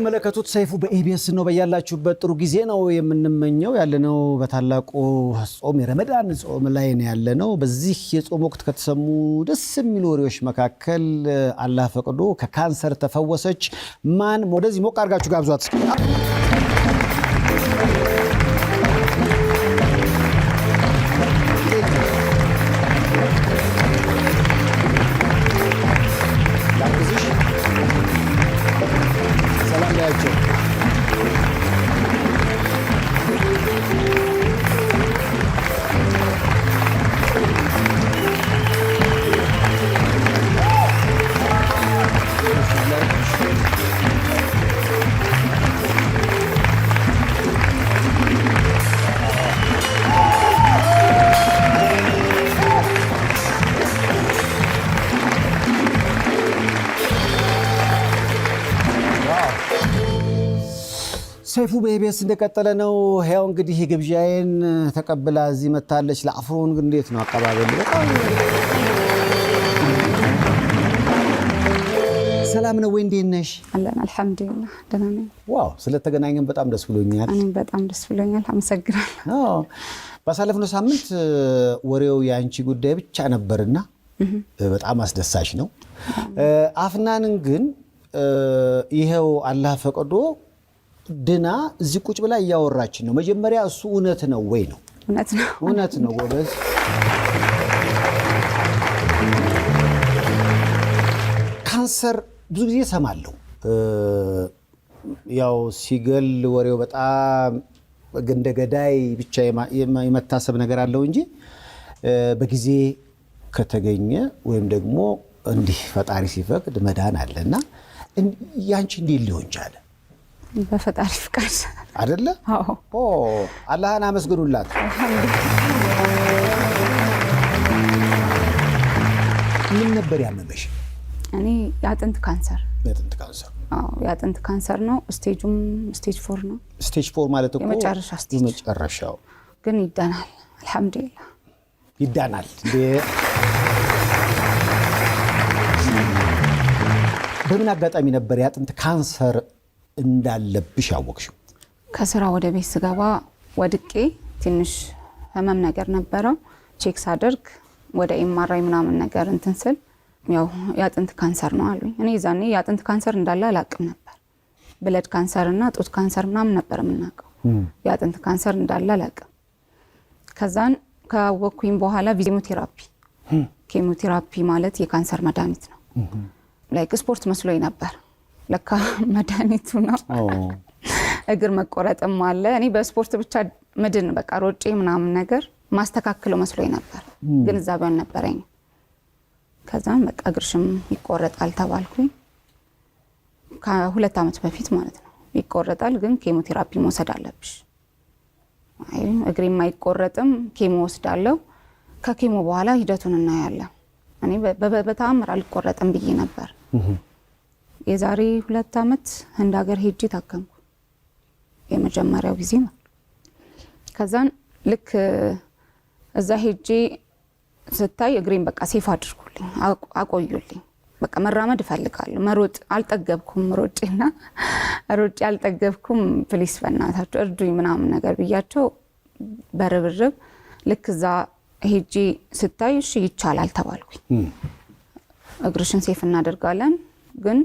የምትመለከቱት ሰይፉ በኢቢኤስ ነው። በያላችሁበት ጥሩ ጊዜ ነው የምንመኘው። ያለነው በታላቁ ጾም የረመዳን ጾም ላይ ነው ያለነው። በዚህ የጾም ወቅት ከተሰሙ ደስ የሚሉ ወሬዎች መካከል አላህ ፈቅዶ ከካንሰር ተፈወሰች። ማን ወደዚህ ሞቅ አድርጋችሁ ጋብዟት እስኪ። ሰይፉ በኢቢኤስ እንደቀጠለ ነው። ያው እንግዲህ ግብዣዬን ተቀብላ እዚህ መታለች። ለአፍሮን እንዴት ነው አቀባበል? ሰላም ነው ወይ? እንዴት ነሽ? አለን አልሐምዱሊላህ ደህና ነኝ። ዋው ስለተገናኘን በጣም ደስ ብሎኛል። እኔም በጣም ደስ ብሎኛል። አመሰግናለሁ። ባሳለፍነው ሳምንት ወሬው ያንቺ ጉዳይ ብቻ ነበርና በጣም አስደሳች ነው። አፍናንን ግን ይሄው አላህ ፈቅዶ ድና እዚህ ቁጭ ብላ እያወራችን ነው። መጀመሪያ እሱ እውነት ነው ወይ ነው? እውነት ነው። እውነት ነው ጎበዝ። ካንሰር ብዙ ጊዜ ሰማለሁ። ያው ሲገል ወሬው በጣም እንደ ገዳይ ብቻ የመታሰብ ነገር አለው እንጂ በጊዜ ከተገኘ ወይም ደግሞ እንዲህ ፈጣሪ ሲፈቅድ መዳን አለና ያንቺ እንዴት ሊሆን ቻለ? በፈጣሪ ፍቃድ አይደለ? አዎ። አላህን አመስግኑላት። ምን ነበር ያመመሽ? እኔ የአጥንት ካንሰር። የአጥንት ካንሰር? አዎ የአጥንት ካንሰር ነው። ስቴጁም ስቴጅ 4 ነው። ስቴጅ 4 ማለት እኮ የመጨረሻ ስቴጅ። የመጨረሻው ግን ይዳናል። አልሐምዱሊላህ ይዳናል። በምን አጋጣሚ ነበር የአጥንት ካንሰር እንዳለብሽ ያወቅሽው? ከስራ ወደ ቤት ስገባ ወድቄ ትንሽ ህመም ነገር ነበረው። ቼክ ሳደርግ ወደ ኤምአርአይ ምናምን ነገር እንትን ስል ያው የአጥንት ካንሰር ነው አሉኝ። እኔ ዛኔ የአጥንት ካንሰር እንዳለ አላቅም ነበር። ብለድ ካንሰር እና ጡት ካንሰር ምናምን ነበር የምናውቀው። የአጥንት ካንሰር እንዳለ አላቅም። ከዛን ካወቅኩኝ በኋላ ኬሞቴራፒ ማለት የካንሰር መድኃኒት ነው። ላይክ ስፖርት መስሎኝ ነበር። ለካ መድኃኒቱ ነው። እግር መቆረጥም አለ። እኔ በስፖርት ብቻ ምድን በቃ ሮጬ ምናምን ነገር ማስተካከለው መስሎኝ ነበር። ግንዛቤው ነበረኝ። ከዛም በቃ እግርሽም ይቆረጣል ተባልኩኝ። ከ2 ዓመት በፊት ማለት ነው። ይቆረጣል ግን ኬሞቴራፒ መውሰድ አለብሽ። አይ እግሬም አይቆረጥም፣ ኬሞ ወስዳለሁ። ከኬሞ በኋላ ሂደቱን እናያለን። እኔ በተአምር አልቆረጥም ብዬ ነበር። የዛሬ 2 ዓመት ህንድ ሀገር ሄጄ ታከምኩ። የመጀመሪያው ጊዜ ነው። ከዛን ልክ እዛ ሄጄ ስታይ እግሬን በቃ ሴፍ አድርጉልኝ፣ አቆዩልኝ። በቃ መራመድ እፈልጋለሁ። መሮጥ አልጠገብኩም። ሮጬ አልጠገብኩም። ፕሊስ በእናታችሁ እርዱኝ ምናምን ነገር ብያቸው በርብርብ ልክ እዛ ሄጄ ስታይ እሺ ይቻላል ተባልኩኝ። እግርሽን ሴፍ እናደርጋለን ግን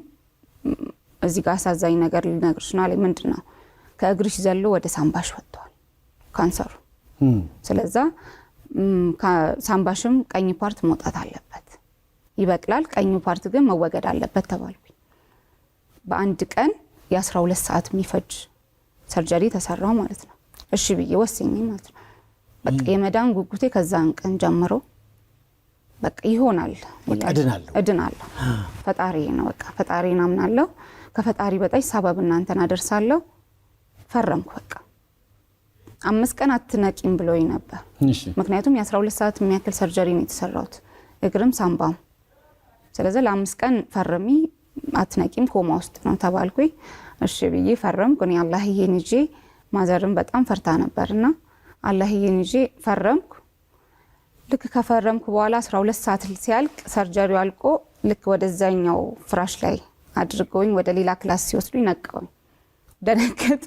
እዚህ ጋር አሳዛኝ ነገር ልነግርሽ ነው አለኝ። ምንድነው? ከእግርሽ ዘሎ ወደ ሳምባሽ ወጥቷል ካንሰሩ። ስለዛ ሳምባሽም ቀኝ ፓርት መውጣት አለበት፣ ይበቅላል። ቀኙ ፓርት ግን መወገድ አለበት ተባልኩኝ። በአንድ ቀን የ12 ሰዓት የሚፈጅ ሰርጀሪ ተሰራው ማለት ነው። እሺ ብዬ ወሰኝ ማለት ነው። በቃ የመዳን ጉጉቴ ከዛን ቀን ጀምሮ በቃ ይሆናል እድናለሁ። ፈጣሪ ነው በቃ ፈጣሪን አምናለሁ። ከፈጣሪ በታች ሰበብ እናንተን አደርሳለሁ። ፈረምኩ በቃ 5 ቀን አትነቂም ብሎኝ ነበር። ምክንያቱም የ12 ሰዓት የሚያክል ሰርጀሪ ነው የተሰራውት እግርም ሳምባም። ስለዚህ ለ5 ቀን ፈርሚ አትነቂም ኮማ ውስጥ ነው ተባልኩኝ። እሺ ብዬ ፈረምኩ። እኔ አላህዬን ይዤ ማዘርም በጣም ፈርታ ነበርና አላህዬን ይዤ ፈረምኩ። ልክ ከፈረምኩ በኋላ 12 ሰዓት ሲያልቅ ሰርጀሪው አልቆ ልክ ወደዛኛው ፍራሽ ላይ አድርገውኝ ወደ ሌላ ክላስ ሲወስዱኝ ነቀውኝ። ደነገጡ።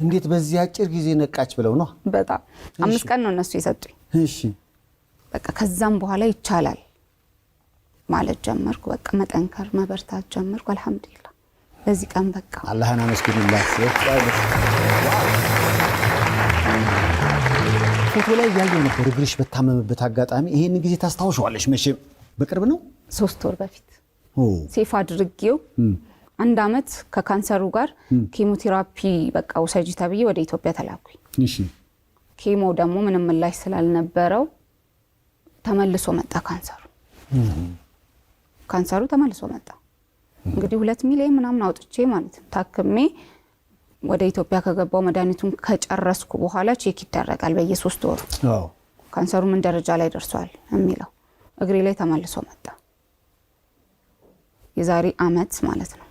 እንዴት በዚህ አጭር ጊዜ ነቃች ብለው ነው? በጣም 5 ቀን ነው እነሱ የሰጡኝ። እሺ በቃ ከዛም በኋላ ይቻላል ማለት ጀመርኩ። በቃ መጠንከር መበርታት ጀመርኩ። አልহামዱሊላህ ለዚህ ቀን በቃ አላህን አመስግኑላት። ፎቶ ላይ ያየው ነበር እግርሽ በታመመበት አጋጣሚ። ይሄን ጊዜ ታስታውሻለሽ? መቼም በቅርብ ነው 3 ወር በፊት ሴፍ አድርጌው 1 አመት ከካንሰሩ ጋር ኬሞቴራፒ በቃ ውሰጂ ተብዬ ወደ ኢትዮጵያ ተላኩኝ። እሺ ኬሞ ደግሞ ምንም ምላሽ ስላልነበረው ተመልሶ መጣ ካንሰሩ ተመልሶ መጣ። እንግዲህ 2 ሚሊዮን ምናምን አውጥቼ ማለት ነው ታክሜ ወደ ኢትዮጵያ ከገባው መድኃኒቱን ከጨረስኩ በኋላ ቼክ ይደረጋል በየ3 ወሩ ካንሰሩ ምን ደረጃ ላይ ደርሷል የሚለው። እግሬ ላይ ተመልሶ መጣ። የዛሬ አመት ማለት ነው።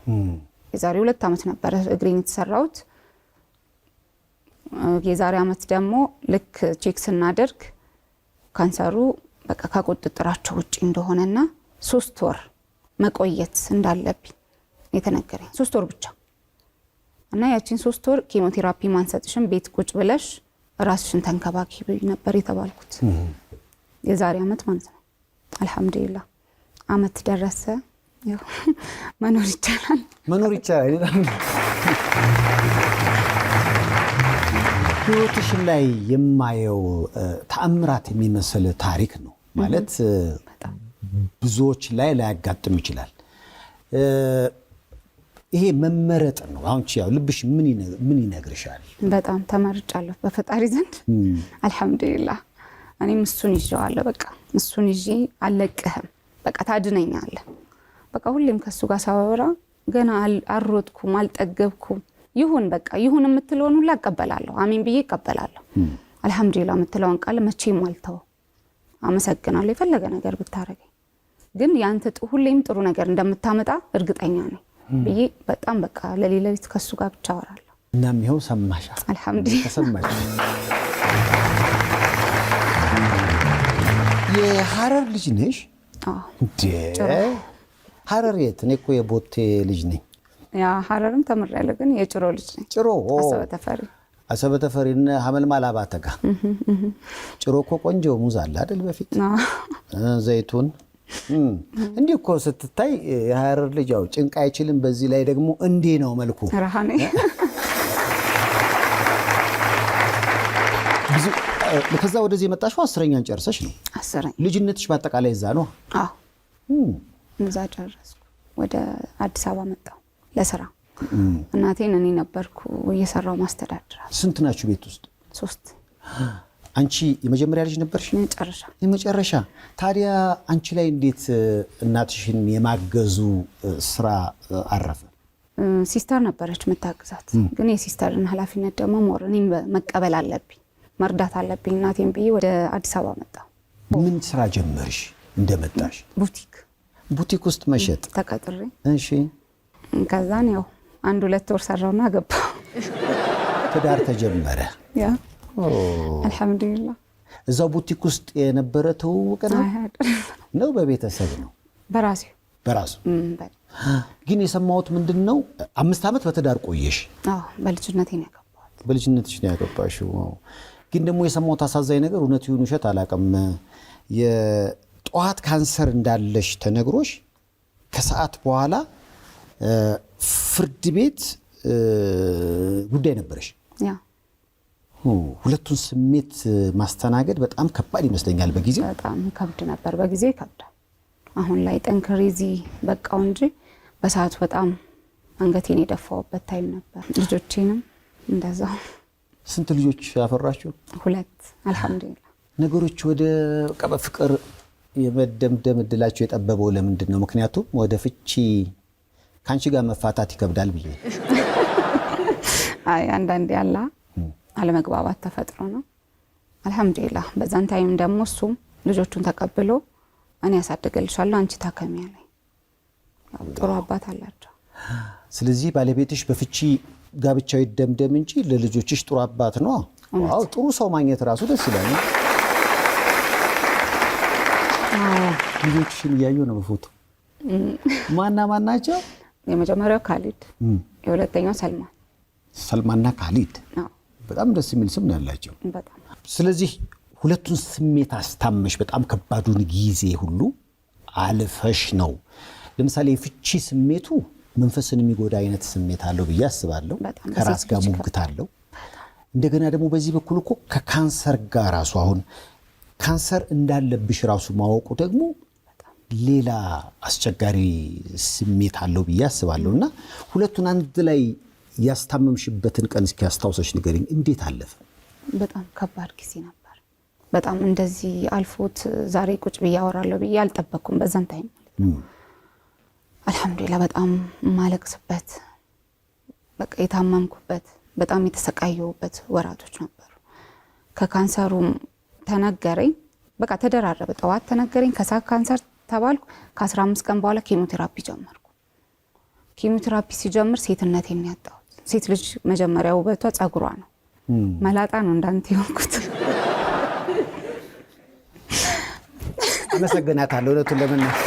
የዛሬ 2 አመት ነበር እግሬን የተሰራውት። የዛሬ አመት ደግሞ ልክ ቼክ ስናደርግ ካንሰሩ በቃ ከቁጥጥራቸው ውጪ እንደሆነና 3 ወር መቆየት እንዳለብኝ የተነገረኝ 3 ወር ብቻ እና ያቺን 3 ወር ኬሞቴራፒ ማንሰጥሽን ቤት ቁጭ ብለሽ ራስሽን ተንከባከቢ ነበር የተባልኩት። የዛሬ አመት ማለት ነው። አልহামዱሊላህ አመት ደረሰ። ያው መኖር ይቻላል። ህይወትሽ ላይ የማየው ተአምራት የሚመስል ታሪክ ነው ማለት ብዙዎች ላይ ላያጋጥም ይችላል። ይሄ መመረጥ ነው። አሁን ያው ልብሽ ምን ይነግርሻል? በጣም ተመርጫለሁ በፈጣሪ ዘንድ አልহামዱሊላህ። እኔም እሱን ይዤዋለሁ። በቃ እሱን ይዤ አልለቅህም። በቃ ታድነኛለህ። በቃ ሁሌም ከሱ ጋር ሳወራ ገና አልሮጥኩም አልጠገብኩም። ይሁን በቃ ይሁን የምትለውን ሁሉ አቀበላለሁ። አሜን ብዬ እቀበላለሁ። አልহামዱሊላህ የምትለውን ቃል መቼም አልተው። አመሰግናለሁ የፈለገ ነገር ብታረገኝ ግን ያንተ ሁሌም ጥሩ ነገር እንደምታመጣ እርግጠኛ ነኝ ብዬ በጣም በቃ ለሌሊት ከሱ ጋር ብቻ አወራለሁ። እናም ይኸው ሰማሽ? አልহামዱሊላህ ተሰማሽ? የሐረር ልጅ ነሽ? እንዴ ሐረር የት? እኔ እኮ የቦቴ ልጅ ነኝ። ያ ሐረርም ተመረለ ግን የጭሮ ልጅ ነኝ። ጭሮ አሰበ ተፈሪና ሐመልማል አባተጋ ጭሮ እኮ ቆንጆ ሙዝ አለ አይደል? በፊት ዘይቱን እንዲህ እኮ ስትታይ የሐረር ልጅ ያው ጭንቃ አይችልም። በዚህ ላይ ደግሞ እንዴ ነው መልኩ ረሃኔ ከዛ ወደዚህ የመጣሽው 10ኛን ጨርሰሽ ነው? 10ኛ ልጅነትሽ በአጠቃላይ እዛ ነው? አዎ እዛ ጨረስኩ። ወደ አዲስ አበባ መጣሁ ለስራ። እናቴን እኔ ነበርኩ እየሰራው ማስተዳደር። ስንት ናችሁ ቤት ውስጥ? 3። አንቺ የመጀመሪያ ልጅ ነበርሽ? የመጨረሻ። ታዲያ አንቺ ላይ እንዴት እናትሽን የማገዙ ስራ አረፈ? ሲስተር ነበረች መታገዛት። ግን የሲስተርን ኃላፊነት ደግሞ ሞር እኔም መቀበል አለብኝ መርዳት አለብኝ እናቴን ብዬ ወደ አዲስ አበባ መጣሁ። ምን ስራ ጀመርሽ እንደመጣሽ? ቡቲክ ውስጥ መሸጥ ተቀጥሬ። እሺ ከዛን ያው 1-2 ወር ሰራውና ገባሁ። ትዳር ተጀመረ? ያ አልহামዱሊላህ። እዛው ቡቲክ ውስጥ የነበረ ተውውቅ ነው በቤተሰብ ነው? በራሱ ግን የሰማሁት ምንድነው 5 አመት በትዳር ቆየሽ? አዎ በልጅነቴ ነው ያገባሁት። በልጅነትሽ ነው ያገባሽው? ግን ደግሞ የሰማሁት አሳዛኝ ነገር እውነት ይሁን ውሸት አላውቅም፣ የጧት ካንሰር እንዳለሽ ተነግሮሽ ከሰዓት በኋላ ፍርድ ቤት ጉዳይ ነበረሽ። ያ ሁለቱን ስሜት ማስተናገድ በጣም ከባድ ይመስለኛል። በጊዜ በጣም ከብድ ነበር። በጊዜ ይከብዳል። አሁን ላይ ጠንክሬዚ በቃው እንጂ በሰዓቱ በጣም አንገቴን የደፋውበት ታይም ነበር። ልጆቼንም እንደዛው። ስንት ልጆች አፈራችሁ? 2 አልহামዱሊላህ። ነገሮች ወደ ቀበ ፍቅር የመደምደም እድላቸው የጠበበው ለምንድን ነው? ምክንያቱም ወደ ፍቺ ካንቺ ጋር መፋታት ይከብዳል ብዬ። አይ አንዳንዴ ያላ አለመግባባት ተፈጥሮ ነው። አልহামዱሊላህ በዛን ታይም ደግሞ እሱም ልጆቹን ተቀብሎ እኔ ያሳድግልሻለሁ አንቺ ታከሚ ያለኝ። ጥሩ አባት አላቸው። ስለዚህ ባለቤትሽ በፍቺ ጋብቻው ይደምደም እንጂ ለልጆችሽ ጥሩ አባት ነው። ዋው ጥሩ ሰው ማግኘት ራሱ ደስ ይላል። ልጆችሽን እያየሁ ነው በፎቶ። ማን ናቸው? የመጀመሪያው ካሊድ፣ የሁለተኛው ሰልማን። ሰልማና ካሊድ በጣም ደስ የሚል ስም ነው ያላቸው። ስለዚህ ሁለቱን ስሜት አስታመሽ በጣም ከባዱን ጊዜ ሁሉ አልፈሽ ነው። ለምሳሌ የፍቺ ስሜቱ መንፈስን የሚጎዳ አይነት ስሜት አለው ብዬ አስባለሁ። ከራስ ጋር ሙግት አለው። እንደገና ደግሞ በዚህ በኩል እኮ ከካንሰር ጋር ራሱ አሁን ካንሰር እንዳለብሽ ራሱ ማወቁ ደግሞ ሌላ አስቸጋሪ ስሜት አለው ብዬ አስባለሁ። እና ሁለቱን አንድ ላይ ያስታመምሽበትን ቀን እስኪ አስታውሰሽ ንገሪኝ፣ እንዴት አለፈ? በጣም ከባድ ጊዜ ነበር። በጣም እንደዚህ አልፎት ዛሬ ቁጭ ብዬ አወራለሁ ብዬ አልጠበቅኩም። በዛን ታይም አልሐምዱሊላህ በጣም ማለቅስበት፣ በቃ የታመምኩበት፣ በጣም የተሰቃየሁበት ወራቶች ነበሩ። ከካንሰሩም ተነገረኝ፣ በቃ ተደራረበ። ጠዋት ተነገረኝ፣ ከሳክ ካንሰር ተባልኩ። ከ15 ቀን በኋላ ኬሞቴራፒ ጀመርኩ። ኬሞቴራፒ ሲጀምር ሴትነቴን ያጣሁት። ሴት ልጅ መጀመሪያ ውበቷ ጸጉሯ ነው። መላጣ ነው እንዳንተ የሆንኩት። አመሰግናታለሁ። እውነቱን ለመናገር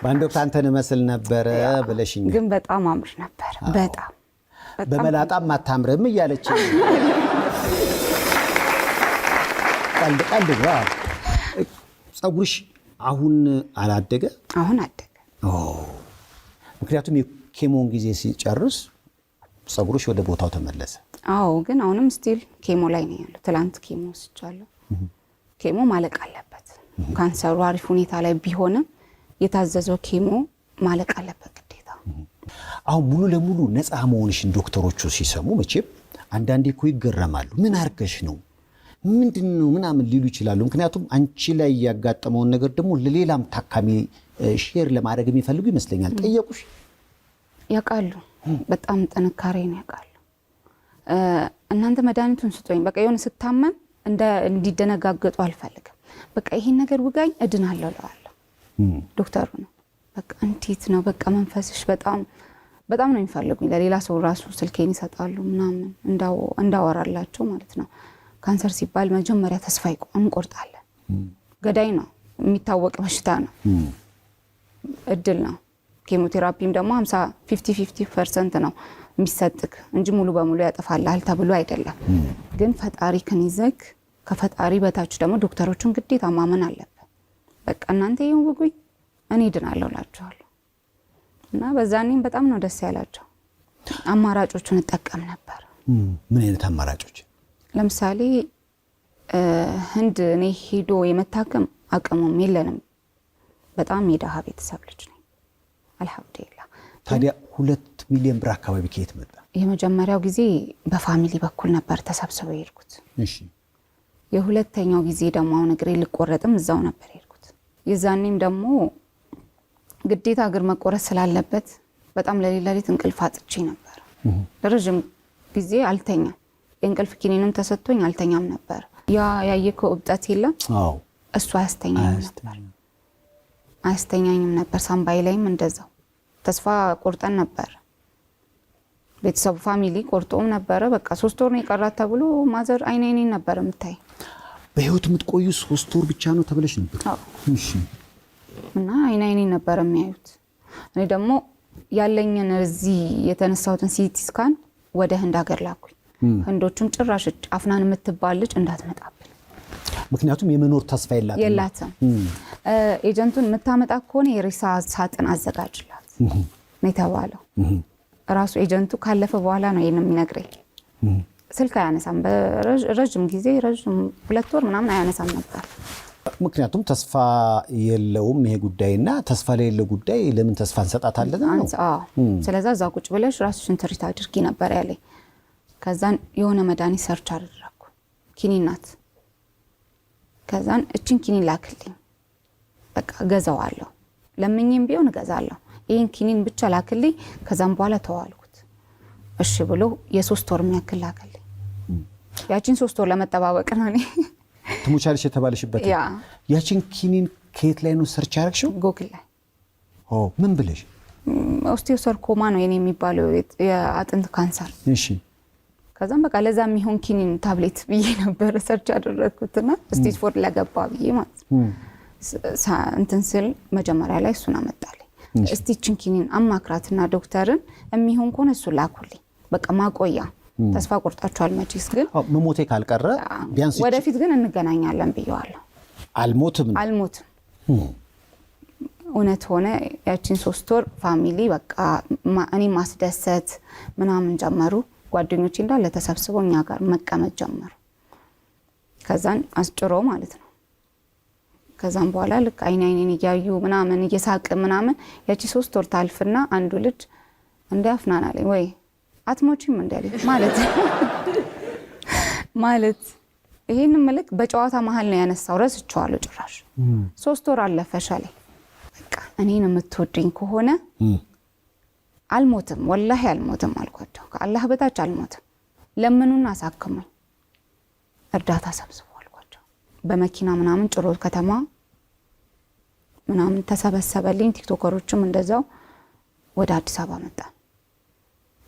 በአንድ ወቅት አንተን እመስል ነበረ ብለሽኝ፣ ግን በጣም አምር ነበር። በጣም በመላጣም አታምርም እያለች ቀልድ ጸጉርሽ አሁን አላደገ? አሁን አደገ። ምክንያቱም የኬሞን ጊዜ ሲጨርስ ጸጉርሽ ወደ ቦታው ተመለሰ። አዎ፣ ግን አሁንም ስቲል ኬሞ ላይ ነው ያለው። ትላንት ኬሞ ወስጃለሁ። ኬሞ ማለቅ አለበት። ካንሰሩ አሪፍ ሁኔታ ላይ ቢሆንም የታዘዘው ኬሞ ማለቅ አለበት ግዴታ። አሁን ሙሉ ለሙሉ ነፃ መሆንሽን ዶክተሮቹ ሲሰሙ መቼም አንዳንዴ እኮ ይገረማሉ። ምን አርገሽ ነው ምንድነው ምናምን ሊሉ ይችላሉ። ምክንያቱም አንቺ ላይ ያጋጠመውን ነገር ደግሞ ለሌላም ታካሚ ሼር ለማድረግ የሚፈልጉ ይመስለኛል። ጠየቁሽ? ያውቃሉ። በጣም ጥንካሬን ያውቃሉ። እናንተ መድኃኒቱን ስጡኝ፣ በቃ የሆነ ስታመም እንዲደነጋገጡ አልፈልግም። በቃ ይሄን ነገር ውጋኝ እድናለሁ እለዋለሁ። ዶክተሩ ነው በቃ እንዴት ነው በቃ መንፈስሽ በጣም ነው የሚፈልጉኝ። ለሌላ ሰው ራሱ ስልኬን ይሰጣሉ ምናምን እንዳወራላቸው ማለት ነው። ካንሰር ሲባል መጀመሪያ ተስፋ እንቆርጣለን። ገዳይ ነው፣ የሚታወቅ በሽታ ነው፣ እድል ነው። ኬሞቴራፒም ደግሞ 50-50% ነው የሚሰጥክ እንጂ ሙሉ በሙሉ ያጠፋልሃል ተብሎ አይደለም። ግን ፈጣሪ ከንይዘክ ከፈጣሪ በታች ደግሞ ዶክተሮቹን ግዴታ ማመን አለበት። በቃ እናንተ ይሁን ውጉኝ እኔ እድናለሁ እላቸዋለሁ። እና በዛኔም በጣም ነው ደስ ያላቸው። አማራጮቹን እጠቀም ነበር። ምን አይነት አማራጮች? ለምሳሌ ህንድ እኔ ሄዶ የመታከም አቅሙም የለንም። በጣም የደሃ ቤተሰብ ልጅ ነኝ አልሐምዱሊላህ። ታዲያ 2 ሚሊዮን ብር አካባቢ ከየት መጣ? የመጀመሪያው ጊዜ በፋሚሊ በኩል ነበር ተሰብስበው የሄድኩት። እሺ። የሁለተኛው ጊዜ ደግሞ አሁን እግሬ ልቆረጥም እዛው ነበር የሄድኩት። የዛኔም ደግሞ ግዴታ እግር መቆረጥ ስላለበት በጣም ለሌሊት እንቅልፍ አጥቼ ነበር። ለረጅም ጊዜ አልተኛም። የእንቅልፍ ኪኒንም ተሰጥቶኝ አልተኛም ነበር። ያየከው እብጠት የለም? አዎ። እሱ አያስተኛኝም ነበር። ሳምባይ ላይም እንደዛው ተስፋ ቆርጠን ነበር። ቤተሰቡ ፋሚሊ ቆርጦም ነበረ። በቃ 3 ወር ነው የቀራት ተብሎ ማዘር አይኔን ነበር የምታይ። በህይወት የምትቆዩ 3 ወር ብቻ ነው ተብለሽ ነበር? አዎ። እሺ። እና አይኔን ነበር የሚያዩት። እኔ ደግሞ ያለኝን እዚህ የተነሳሁትን ሲቲ ስካን ወደ ህንድ ሀገር ላኩኝ። ህንዶቹም ጭራሽ አፍናን የምትባል ልጅ እንዳትመጣብን፣ ምክንያቱም የመኖር ተስፋ የላትም። ኤጀንቱን የምታመጣ ከሆነ የሬሳ ሳጥን አዘጋጅላት ነው የተባለው። ራሱ ኤጀንቱ ካለፈ በኋላ ነው ይሄን የሚነግረኝ። ስልክ አያነሳም። በረጅም ጊዜ 2 ወር ምናምን አያነሳም ነበር። ምክንያቱም ተስፋ የለውም ይሄ ጉዳይና ተስፋ ለሌለው ጉዳይ ለምን ተስፋ እንሰጣታለን ነው። ስለዚህ እዛ ቁጭ ብለሽ ራስሽን ትሪት አድርጊ ነበር ያለኝ። ከዛን የሆነ መድኃኒት ሰርች አደረኩ። ኪኒን ናት። ከዛን እችን ኪኒን ላክልኝ፣ በቃ ገዛዋለሁ፣ ለምኝም ቢሆን እገዛለሁ፣ ይሄን ኪኒን ብቻ ላክልኝ። ከዛም በኋላ ተዋልኩት። እሺ ብሎ የ3 ወር የሚያክል ላክልኝ። ያችን 3 ወር ለመጠባበቅ ነው እኔ ትሙቻለሽ የተባለሽበት። ያችን ኪኒን ከየት ላይ ነው ሰርች ያደረግሽው? ጉግል ላይ። ምን ብለሽ? ኦስቲዮሳርኮማ ነው የኔ የሚባለው የአጥንት ካንሰር። እሺ። ከዛም በቃ ለዛ የሚሆን ኪኒን ታብሌት ብዬ ነበር ሰርች ያደረኩትና ስቴጅ 4 ለገባ ብዬ ማለት እንትን ስል መጀመሪያ ላይ እሱን አመጣልኝ። እስቲ ቺንኪኒን አማክራትና ዶክተርን የሚሆን ከሆነ እሱ ላኩልኝ በቃ ማቆያ ተስፋ ቆርጣችኋል መቼስ ግን መሞቴ ካልቀረ ቢያንስ ወደፊት ግን እንገናኛለን ብየዋለሁ አልሞትም እውነት ሆነ ያቺን 3 ወር ፋሚሊ በቃ እኔ ማስደሰት ምናምን ጀመሩ ጓደኞቼ እንዳለ ተሰብስበው እኛ ጋር መቀመጥ ጀመሩ ከዛን አስጭሮ ማለት ነው ከዛን በኋላ ልክ አይኔን እያዩ ምናምን እየሳቀ ምናምን ያቺ 3 ወር ታልፍና አንዱ ልጅ እንዲያፍናና ላይ ወይ አትሞቺም እንደለ ማለት ይሄን መልክ በጨዋታ መሃል ነው ያነሳው ረስቻለሁ ጭራሽ 3 ወር አለፈሻለ በቃ እኔን የምትወደኝ ከሆነ አልሞትም ወላሂ አልሞትም አልኳቸው ከአላህ በታች አልሞትም ለምኑና አሳክሙኝ እርዳታ ሰብስቡ አልኳቸው በመኪና ምናምን ጭሮ ከተማ ምናምን ተሰበሰበልኝ ቲክቶከሮችም እንደዛው ወደ አዲስ አበባ መጣ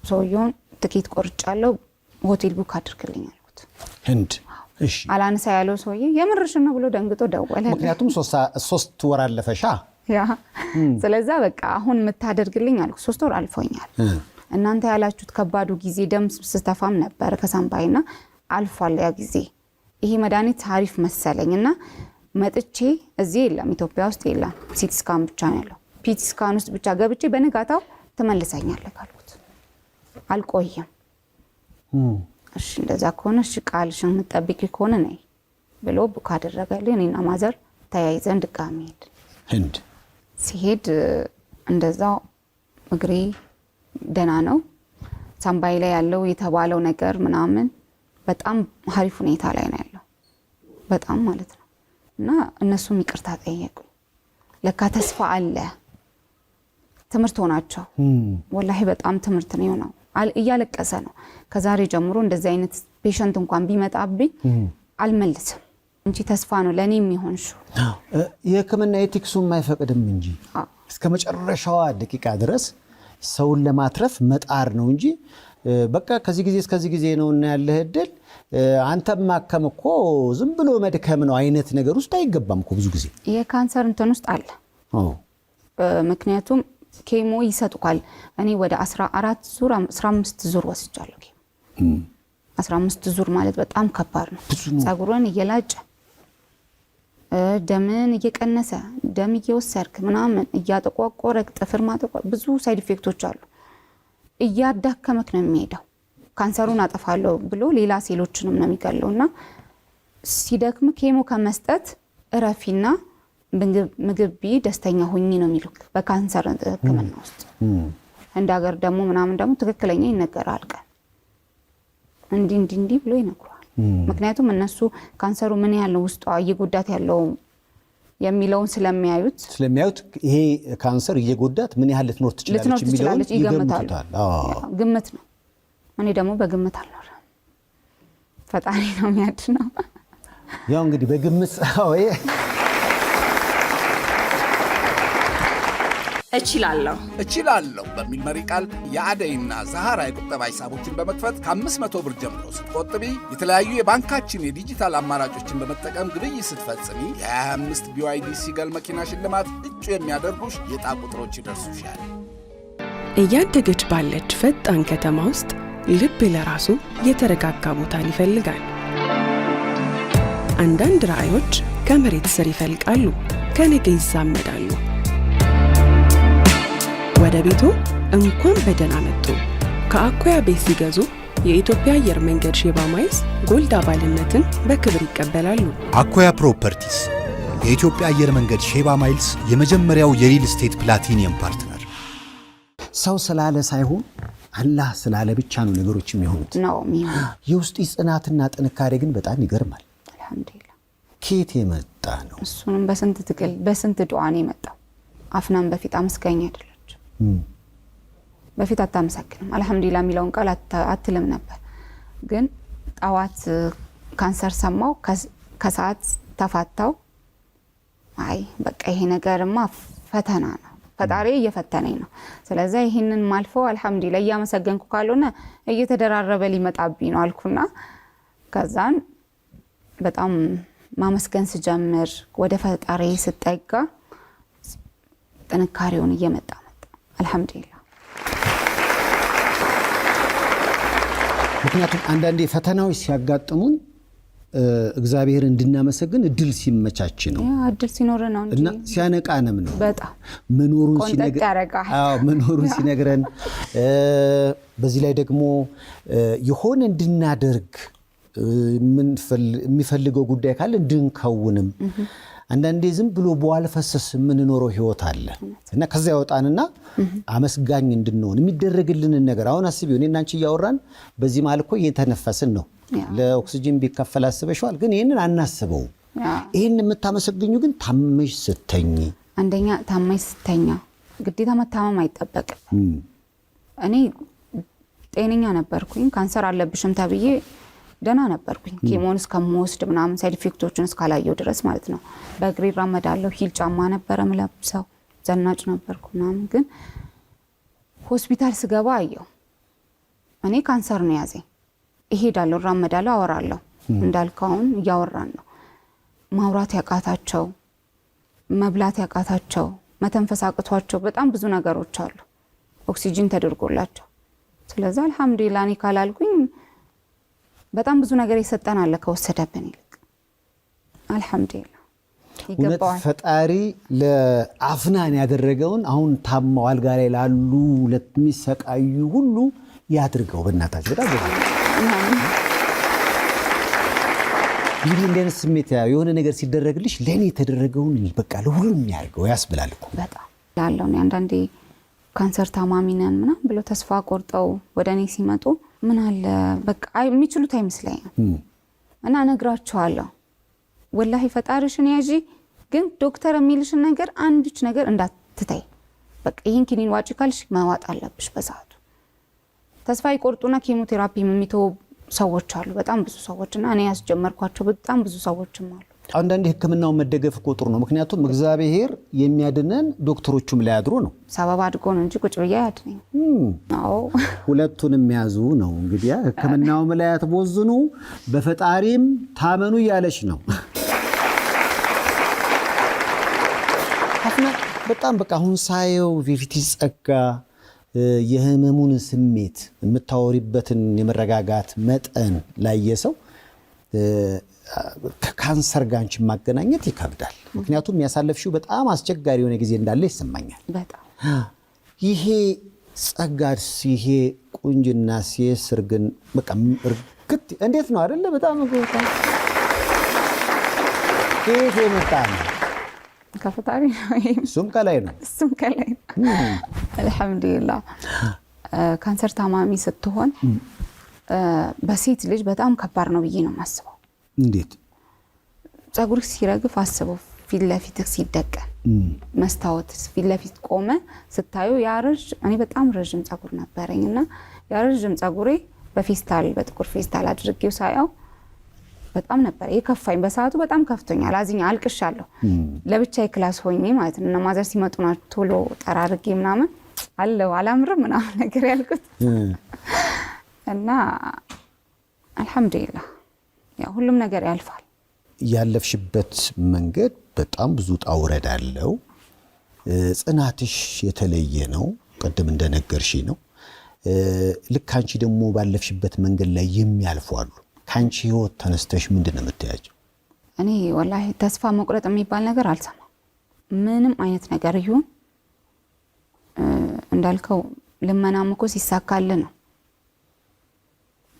ሰውየውን ትኬት ቆርጫለሁ ሆቴል ቡክ አድርግልኝ አልኩት ህንድ እሺ አላንሳ ያለው ሰውዬ የምርሽ ነው ብሎ ደንግጦ ደወለ ምክንያቱም 3 ወር አለፈሻ ያ ስለዛ በቃ አሁን የምታደርግልኝ አልኩ 3 ወር አልፎኛል እናንተ ያላችሁት ከባዱ ጊዜ ደም ስተፋም ነበር ከሳምባይና አልፏል ያ ጊዜ ይሄ መድኃኒት አሪፍ መሰለኝና መጥቼ እዚህ የለም ኢትዮጵያ ውስጥ የለም ሲቲ ስካን ብቻ ነው ያለው ፒቲ ስካን ውስጥ ብቻ ገብቼ በነጋታው ተመልሰኛለህ አልኩት አልቆየም እሺ እንደዛ ከሆነ እሺ ቃልሽን መጠብቂ ከሆነ ነይ ብሎ ቡክ አደረገልኝ እኔና ማዘር ተያይዘን ድጋሚ ህንድ ሲሄድ እንደዛው እግሬ ደና ነው ሳምባይ ላይ ያለው የተባለው ነገር ምናምን በጣም አሪፍ ሁኔታ ላይ ነው ያለው በጣም ማለት ነው እና እነሱም ይቅርታ ጠየቁ ለካ ተስፋ አለ ትምርት ሆናቸው ወላሂ በጣም ትምርት ነው እያለቀሰ ነው ከዛሬ ጀምሮ እንደዚህ አይነት ፔሸንት እንኳን ቢመጣብኝ አልመልስም እንጂ ተስፋ ነው ለኔ የሚሆንሽ የህክምና ኤቲክሱም አይፈቅድም እንጂ እስከመጨረሻዋ ደቂቃ ድረስ ሰውን ለማትረፍ መጣር ነው እንጂ በቃ ከዚህ ጊዜ እስከዚህ ጊዜ ነው እና ያለህ እድል አንተም ማከም እኮ ዝም ብሎ መድከም ነው አይነት ነገር ውስጥ አይገባም እኮ ብዙ ጊዜ የካንሰር እንትን ውስጥ አለ ምክንያቱም ኬሞ ይሰጡካል እኔ ወደ 14 ዙር 15 ዙር ወስጃለሁ ኬሞ 15 ዙር ማለት በጣም ከባድ ነው ጸጉሩን እየላጨ ደምን እየቀነሰ ደም እየወሰርክ ምናምን እያጠቋቆረ ጥፍር ማጠቋ ብዙ ሳይድ ኢፌክቶች አሉ እያዳከመክ ነው የሚሄደው ካንሰሩን አጠፋለሁ ብሎ ሌላ ሴሎችንም ነው የሚገለውና ሲደክም ኬሞ ከመስጠት እረፊና ምግብ ደስተኛ ሆኚ ነው የሚሉክ በካንሰር ህክምና ውስጥ እንደ ሀገር ደግሞ ምናምን ደግሞ ትክክለኛ ይነገራል ቀን እንዲ ብሎ ይነግሯል ምክንያቱም እነሱ ካንሰሩ ምን ያለው ውስጧ እየጎዳት ያለው የሚለውን ስለሚያዩት ይሄ ካንሰር እየጎዳት ምን ያህል ልትኖር ትችላለች ይገምታሉ ግምት ነው እኔ ደግሞ በግምት አልኖርም ፈጣሪ ነው የሚያድነው ያው እንግዲህ በግምት እችላለሁ በሚል መሪ ቃል የአደይና ዛሃራ የቁጠባ ሂሳቦችን በመክፈት ከ500 ብር ጀምሮ ስትቆጥቢ የተለያዩ የባንካችን የዲጂታል አማራጮችን በመጠቀም ግብይት ስትፈጽሚ የ25 BYD ሲገል መኪና ሽልማት እጩ የሚያደርጉሽ የዕጣ ቁጥሮች ይደርሱሻል። እያደገች ባለች ፈጣን ከተማ ውስጥ ልብ ለራሱ የተረጋጋ ቦታን ይፈልጋል። አንዳንድ ራዕዮች ከመሬት ስር ይፈልቃሉ፣ ከነገ ይዛመዳሉ። ወደ ቤቱ እንኳን በደህና መጡ። ከአኮያ ቤት ሲገዙ የኢትዮጵያ አየር መንገድ ሼባ ማይልስ ጎልድ አባልነትን በክብር ይቀበላሉ። አኮያ ፕሮፐርቲስ የኢትዮጵያ አየር መንገድ ሼባ ማይልስ የመጀመሪያው የሪል ስቴት ፕላቲኒየም ፓርትነር። ሰው ስላለ ሳይሆን አላህ ስላለ ብቻ ነው ነገሮች የሚሆኑት ነው የሚሆነው። የውስጥ ጽናትና ጥንካሬ ግን በጣም ይገርማል። አልহামዱሊላህ ከየት የመጣ ነው? እሱንም በስንት ትግል በስንት ዱዓ ነው የመጣው። አፍናን በፊት አመስጋኝ አይደለች። በፊት አታመሰግንም አልহামዱሊላህ የሚለውን ቃል አትልም ነበር። ግን ጣዋት ካንሰር ሰማው ከሰዓት ተፋታው። አይ በቃ ይሄ ነገርማ ፈተና ነው፣ ፈጣሪ እየፈተነኝ ነው። ስለዚህ ይሄንን ማልፈው አልহামዱሊላህ እያመሰገንኩ ካልሆነ እየተደራረበ ሊመጣብኝ ነው አልኩና ከዛን በጣም ማመስገን ስጀምር ወደ ፈጣሪ ስጠጋ ጥንካሬውን እየመጣ አልহামዱሊላህ። ምክንያቱም አንዳንዴ ፈተናዎች ሲያጋጥሙን እግዚአብሔር እንድናመሰግን እድል ሲመቻች ነው እድል ሲኖር ነው እንጂ እና ሲያነቃንም ነው በጣም መኖሩን ሲነግረን በዚህ ላይ ደግሞ የሆነ እንድናደርግ የሚፈልገው ጉዳይ ካለ እንድንከውንም አንዳንዴ ዝም ብሎ በዋለ ፈሰስ የምንኖረው ህይወት አለ እና ከዛ ያወጣንና አመስጋኝ እንድንሆን የሚደረግልን ነገር አሁን አስቢው እኔና አንቺ ያወራን በዚህ ማለት እኮ እየተነፈስን ነው ለኦክሲጅን ቢከፈል አስበሽዋል ግን ይሄንን አናስበው ይሄን የምታመሰግኙ ግን ታመሽ ስተኝ አንደኛ ታመሽ ስተኛ ግዴታ መታመም አይጠበቅም እኔ ጤነኛ ነበርኩኝ ካንሰር አለብሽም ተብዬ ደና ነበርኩኝ ኬሞን እስከምወስድ ምናምን ሳይድ ኢፌክቶችን እስካላየው ድረስ ማለት ነው በእግሬ ራመዳለሁ ሂል ጫማ ነበር ምለብሰው ዘናጭ ነበርኩ ምናምን ግን ሆስፒታል ስገባ አየው እኔ ካንሰር ነው ያዘኝ እሄዳለሁ ራመዳለሁ አወራለሁ እንዳልከውን ያወራን ነው ማውራት ያቃታቸው መብላት ያቃታቸው መተንፈስ አቅቷቸው በጣም ብዙ ነገሮች አሉ ኦክሲጅን ተደርጎላቸው ስለዚህ አልহামዱሊላህ እኔ ካላልኩኝ በጣም ብዙ ነገር ይሰጣን አለ ከወሰደብን ይልቅ አልহামዱሊላህ ይገባዋል ፈጣሪ ለአፍናን ያደረገውን አሁን ታማው አልጋ ላይ ላሉ ለሚሰቃዩ ሁሉ ያድርገው በእናታችሁ በጣም ይሄ እንደዚህ ስሜት የሆነ ነገር ሲደረግልሽ ለኔ ተደረገውን በቃ ለሁሉም ያርገው ያስብላል እኮ በጣም ያለው ነው አንዳንዴ ካንሰር ታማሚ ነን ምናምን ብሎ ተስፋ ቆርጠው ወደኔ ሲመጡ ምን አለ በቃ የሚችሉት አይመስለኝም እና ነግራቸዋለሁ ወላሂ ፈጣሪሽን ያጂ ግን ዶክተር የሚልሽን ነገር አንድች ነገር እንዳትታይ በቃ ይሄን ኪኒን ዋጪ ካልሽ ማዋጥ አለብሽ በሰዓቱ ተስፋ ይቆርጡና ኬሞቴራፒ የሚተው ሰዎች አሉ በጣም ብዙ ሰዎችና እኔ ያስጀመርኳቸው በጣም ብዙ ሰዎችም አሉ አንዳንዴ ህክምናው መደገፍ ቁጥር ነው ምክንያቱም እግዚአብሔር የሚያድነን ዶክተሮቹም ላይ አድሮ ነው ሰበብ አድርጎ ነው እንጂ ቁጭ ብዬ ያድነኝ አዎ ሁለቱንም ያዙ ነው እንግዲህ ህክምናውም ላይ አትቦዝኑ በፈጣሪም ታመኑ ያለሽ ነው አፍና በጣም በቃ አሁን ሳየው ቪቪቲ ጸጋ የህመሙን ስሜት የምታወሪበትን የመረጋጋት መጠን ላይ የሰው ከካንሰር ጋር አንቺ ማገናኘት ይከብዳል ምክንያቱም ያሳለፍሽው በጣም አስቸጋሪ የሆነ ጊዜ እንዳለ ይሰማኛል በጣም ይሄ ጸጋስ ይሄ ቁንጅና ሲስር ግን በቃ እርግጥ እንዴት ነው አይደለ በጣም ከየት የመጣ ነው ከፈጣሪ ነው እሱም ከላይ ነው አልহামዱሊላህ ካንሰር ታማሚ ስትሆን በሴት ልጅ በጣም ከባድ ነው ብዬ ነው ማስበው እንዴት ጸጉር ሲረግፍ አስበው ፊት ለፊት ሲደቀን መስታወት ፊት ለፊት ቆመ ስታዩ ያረጅ እኔ በጣም ረጅም ጸጉር ነበርኝና ያረጅም ጸጉሬ በፌስታል በጥቁር ፌስታል አድርጌው ሳያው በጣም ነበር የከፋኝ በሰዓቱ በጣም ከፍቶኛል አዝኛ አልቅሻለሁ ለብቻዬ ክላስ ሆኜ ማለት ነው ማዘር ሲመጡና ቶሎ ጠራርጌ ምናምን አለው አላምርም ምናምን ነገር ያልኩት እና አልহামዱሊላህ ያ ሁሉም ነገር ያልፋል ያለፍሽበት መንገድ በጣም ብዙ ጣውረድ አለው ጽናትሽ የተለየ ነው ቀደም እንደነገርሽ ነው ልክ አንቺ ደግሞ ባለፍሽበት መንገድ ላይ የሚያልፉ አሉ ካንቺ ህይወት ተነስተሽ ምንድነው የምትያጀው እኔ ወላሂ ተስፋ መቁረጥ የሚባል ነገር አልሰማም ምንም አይነት ነገር ይሁን እንዳልከው ልመናም እኮ ሲሳካል ነው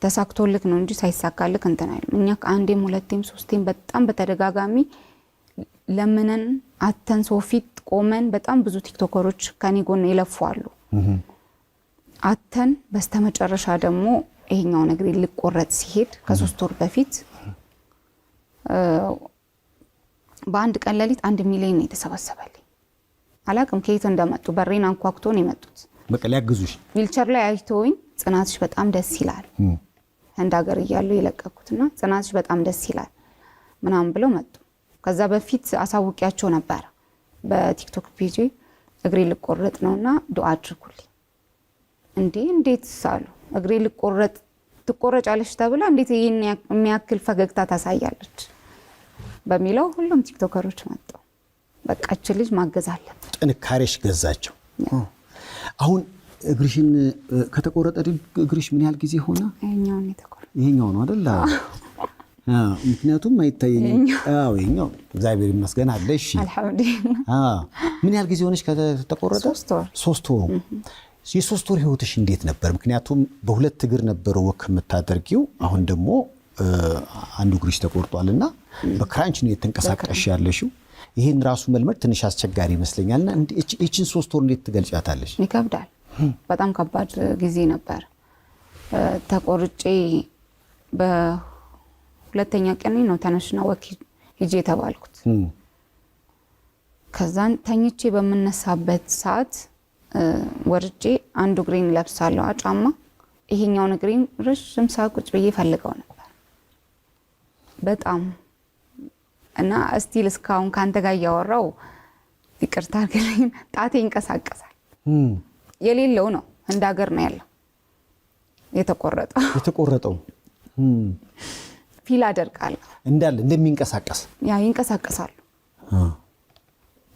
ተሳክቶልክ ነው እንጂ ሳይሳካልክ እንትን አይደለም እኛ ከአንዴም ሁለቴም ሶስቴም በጣም በተደጋጋሚ ለምነን አተን ሶፊት ቆመን በጣም ብዙ ቲክቶከሮች ከኔ ጎን ይለፋሉ አተን በስተመጨረሻ ደግሞ ይሄኛው ነገር ሊቆረጥ ሲሄድ ከ3 ወር በፊት በአንድ ቀን ለሊት 1 ሚሊዮን የተሰበሰበልኝ አላቅም ከየት እንደመጡ በሬን አንኳኩቶ ነው የመጡት በቃ ሊያግዙሽ ዊልቸር ላይ አይተውኝ ጽናትሽ በጣም ደስ ይላል እንደ ሀገር እያለው የለቀኩትና ጽናትሽ በጣም ደስ ይላል ምናምን ብለው መጡ ከዛ በፊት አሳውቂያቸው ነበር በቲክቶክ ፔጅ እግሬ ልቆረጥ ነውና ዱአ አድርጉልኝ እንዴት ሳሉ እግሬ ልቆረጥ ትቆረጫለሽ ተብላ እንዴት ይሄን የሚያክል ፈገግታ ታሳያለች በሚለው ሁሉም ቲክቶከሮች መጡ በቃ እቺ ልጅ ማገዝ አለበት ጥንካሬሽ ገዛቸው አሁን እግርሽን ከተቆረጠ እግርሽ ምን ያህል ጊዜ ሆነ? ይሄኛው ነው አይደል? ምክንያቱም አይታየኝም። ይሄኛው እግዚአብሔር ይመስገን አለ። እሺ አልሐምዱሊላህ። ምን ያህል ጊዜ ሆነሽ ከተቆረጠ? 3 ወር። የ3 ወር ህይወትሽ እንዴት ነበር? ምክንያቱም በሁለት እግር ነበር ወክ የምታደርጊው፣ አሁን ደግሞ አንዱ እግርሽ ተቆርጧልና በክራንች ነው የተንቀሳቀስሽ ያለሽው። ይሄን ራሱ መልመድ ትንሽ አስቸጋሪ ይመስለኛልና እቺን 3 ወር እንዴት ትገልጫታለሽ? ይከብዳል። በጣም ከባድ ጊዜ ነበር። ተቆርጬ በሁለተኛ ቀን ነው ተነሽና ወክ ሂጄ ተባልኩት። ከዛን ተኝቼ በመነሳበት ሰዓት ወርጄ አንዱ እግሬን ለብሳለሁ ጫማ፣ ይሄኛውን እግሬን ረጅም ሰዓት ቁጭ ብዬ ፈልገው ነበር በጣም እና እስቲል እስካሁን ካንተ ጋር ያወራው ይቅርታ አድርግልኝ፣ ጣቴ ይንቀሳቀሳል። የሌለው ነው እንደ ሀገር ነው ያለው የተቆረጠው ፊል አደርጋለሁ እንዳለ እንደሚንቀሳቀስ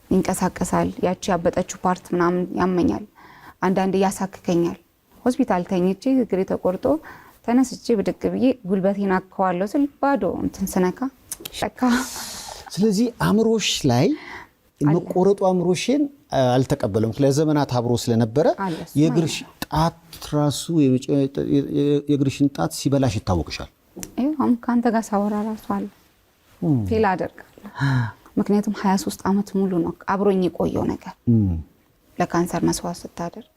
ይንቀሳቀሳል። ያቺ ያበጠችው ፓርት ምናምን ያመኛል፣ አንዳንዴ ያሳክከኛል። ሆስፒታል ተኝቼ እግሬ ተቆርጦ ተነስቼ ብድግ ብዬ ጉልበቴን አከዋለሁ ስል ባዶ እንትን ስነካ ሸካ። ስለዚህ አእምሮሽ ላይ መቆረጡ አእምሮሽን አልተቀበለም። ለዘመናት አብሮ ስለነበረ የእግርሽ ጣት ራሱ የእግርሽን ጣት ሲበላሽ ይታወቅሻል። አሁን ካንተ ጋር ሳወራ ራሱ አለ ፊል አደርጋለሁ። ምክንያቱም 23 ዓመት ሙሉ ነው አብሮኝ የቆየው ነገር። ለካንሰር መስዋዕት ስታደርግ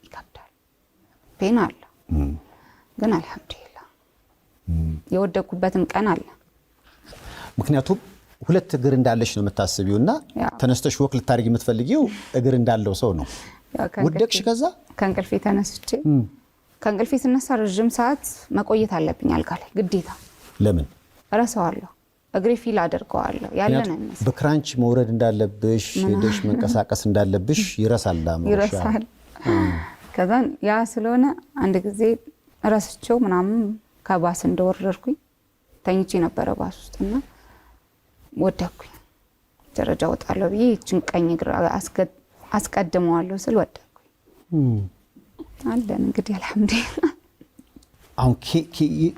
ይከብዳል፣ ፔን አለ። ግን አልሐምዱሊላህ የወደኩበትም ቀን አለ። ምክንያቱም 2 እግር እንዳለሽ ነው የምታስቢውና ተነስተሽ ወክ ልታደርጊ የምትፈልጊው እግር እንዳለው ሰው ነው። ወደቅሽ። ከዛ ከእንቅልፌ ተነስቼ ከእንቅልፌ ስነሳ ረጅም ሰዓት መቆየት አለብኝ አልጋ ላይ ግዴታ። ለምን? እረሳዋለሁ፣ እግሬ ፊል አደርገዋለሁ። ያለና በክራንች መውረድ እንዳለብሽ ሄደሽ መንቀሳቀስ እንዳለብሽ ይረሳል። ከዛን ያ ስለሆነ አንድ ጊዜ ረስቼው ምናምን ከባስ እንደወረድኩኝ ተኝቼ ነበረ ባስ ውስጥና ወደኩኝ። ደረጃ ወጣለሁ ብዬ እችን ቀኝ እግር አስቀድመዋለሁ ስል ወደኩኝ። አለን እንግዲህ አልሐምዱሊላህ። አሁን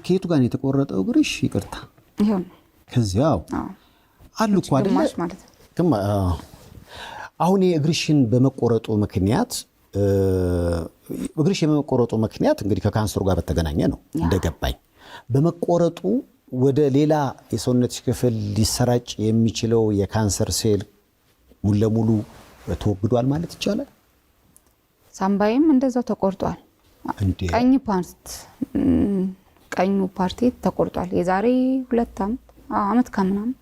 ከየቱ ጋር ነው የተቆረጠው እግርሽ? ይቅርታ ይሁን ከዚያው አሉ እኮ አይደል? አሁን የእግርሽን በመቆረጡ ምክንያት እግርሽ የመቆረጡ ምክንያት እንግዲህ ከካንሰሩ ጋር በተገናኘ ነው እንደገባኝ። በመቆረጡ ወደ ሌላ የሰውነትሽ ክፍል ሊሰራጭ የሚችለው የካንሰር ሴል ሙሉ ለሙሉ ተወግዷል ማለት ይቻላል? ሳምባይም እንደዛው ተቆርጧል። ቀኙ ፓርቲ ተቆርጧል። የዛሬ 2 ዓመት ከምናምን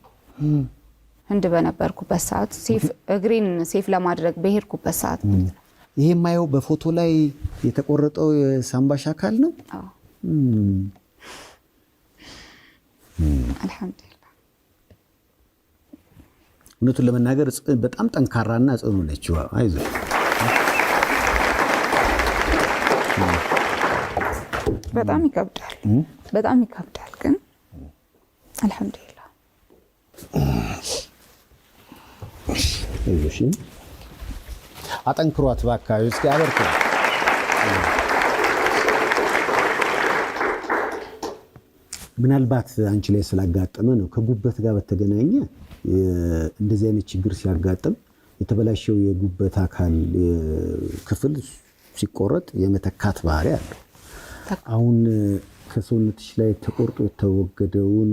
ህንድ በነበርኩበት ሰዓት እግሬን ሴፍ ለማድረግ በሄድኩበት ሰዓት ማለት ነው። ይሄ የማየው በፎቶ ላይ የተቆረጠው የሳምባሽ አካል ነው። አልሐምዱሊላህ። እውነቱን ለመናገር በጣም ጠንካራና ጽኑ ነች። አይዞሽ። በጣም ይከብዳል ግን አልሐምዱሊላህ። አይዞሽ። አጠንክሯት በአካባቢ እስኪ አበርቱ። ምናልባት አንቺ ላይ ስላጋጠመ ነው ከጉበት ጋር በተገናኘ እንደዚህ አይነት ችግር ሲያጋጥም የተበላሸው የጉበት አካል ክፍል ሲቆረጥ የመተካት ባህሪ አለው። አሁን ከሰውነትሽ ላይ ተቆርጦ የተወገደውን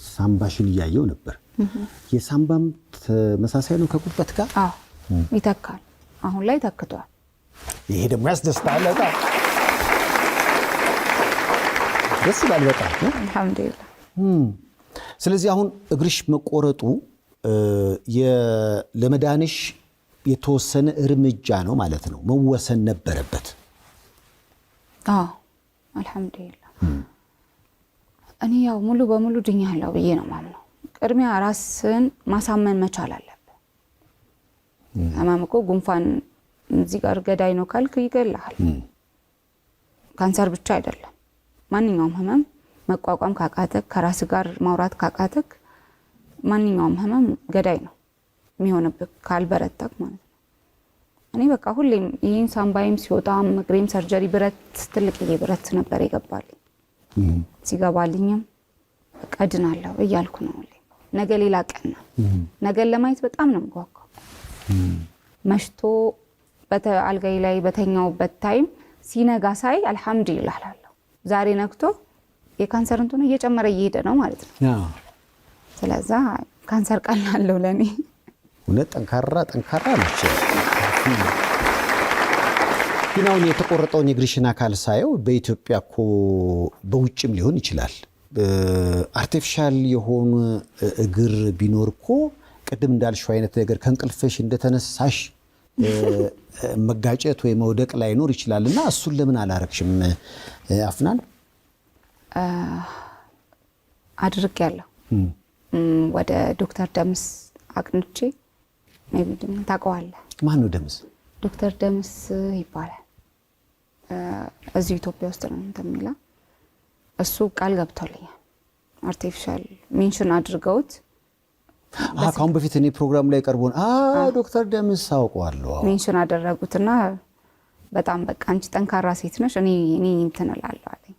ሳምባሽን እያየው ነበር። የሳምባም ተመሳሳይ ነው ከጉበት ጋር? አዎ ይተካል። አሁን ላይ ተክቷል። ይሄ ደግሞ ያስደስታል በጣም ደስ ይላል በጣም አልሐምዱሊላህ። ስለዚህ አሁን እግርሽ መቆረጡ ለመዳንሽ የተወሰነ እርምጃ ነው ማለት ነው፣ መወሰን ነበረበት። አዎ አልሐምዱሊላህ። እኔ ያው ሙሉ በሙሉ ድኛለሁ ብዬ ነው ማምነው። ቅድሚያ ራስን ማሳመን መቻል አለብህ። ህመም እኮ ጉንፋን እዚህ ጋር ገዳይ ነው ካልክ ይገላል። ካንሰር ብቻ አይደለም፣ ማንኛውም ህመም መቋቋም ካቃተክ፣ ከራስ ጋር ማውራት ካቃተክ ማንኛውም ህመም ገዳይ ነው የሚሆንብህ ካልበረታክ ማለት ነው። እኔ በቃ ሁሌም ይሄን ሳምባይም ሲወጣ እግሬም ሰርጀሪ ትልቅ ብረት ነበር የገባልኝ ሲገባልኝም በቃ ድናለሁ እያልኩ ነው ነገ ሌላ ቀን ነው ነገ ለማየት በጣም ነው የምጓጓው መሽቶ አልጋይ ላይ በተኛውበት ታይም ሲነጋ ሳይ አልহামዱሊላህ እላለሁ ዛሬ ነክቶ የካንሰር እንትኑ እየጨመረ እየሄደ ነው ማለት ነው ስለዚህ ካንሰር ቀላለው ለኔ እውነት ጠንካራ ነች ግን አሁን የተቆረጠውን የእግርሽን አካል ሳየው በኢትዮጵያ እኮ በውጭም ሊሆን ይችላል አርቲፊሻል የሆኑ እግር ቢኖር እኮ ቅድም እንዳልሽው አይነት ነገር ከእንቅልፍሽ እንደተነሳሽ መጋጨት ወይ መውደቅ ላይኖር ይችላልና እሱን ለምን አላረክሽም አፍናን አድርጌያለሁ ወደ ዶክተር ደምስ አቅንቼ ሜቢድም ታውቀዋለህ ማን ነው ደምስ ዶክተር ደምስ ይባላል እዚህ ኢትዮጵያ ውስጥ ነው እንደሚላ እሱ ቃል ገብቶልኛል አርቲፊሻል ሜንሽን አድርገውት ካሁን በፊት እኔ ፕሮግራም ላይ ቀርቦን ዶክተር ደምስ አውቀዋለሁ ሜንሽን አደረጉትና በጣም በቃ አንቺ ጠንካራ ሴት ነሽ እኔ እንትን እላለሁ አለኝ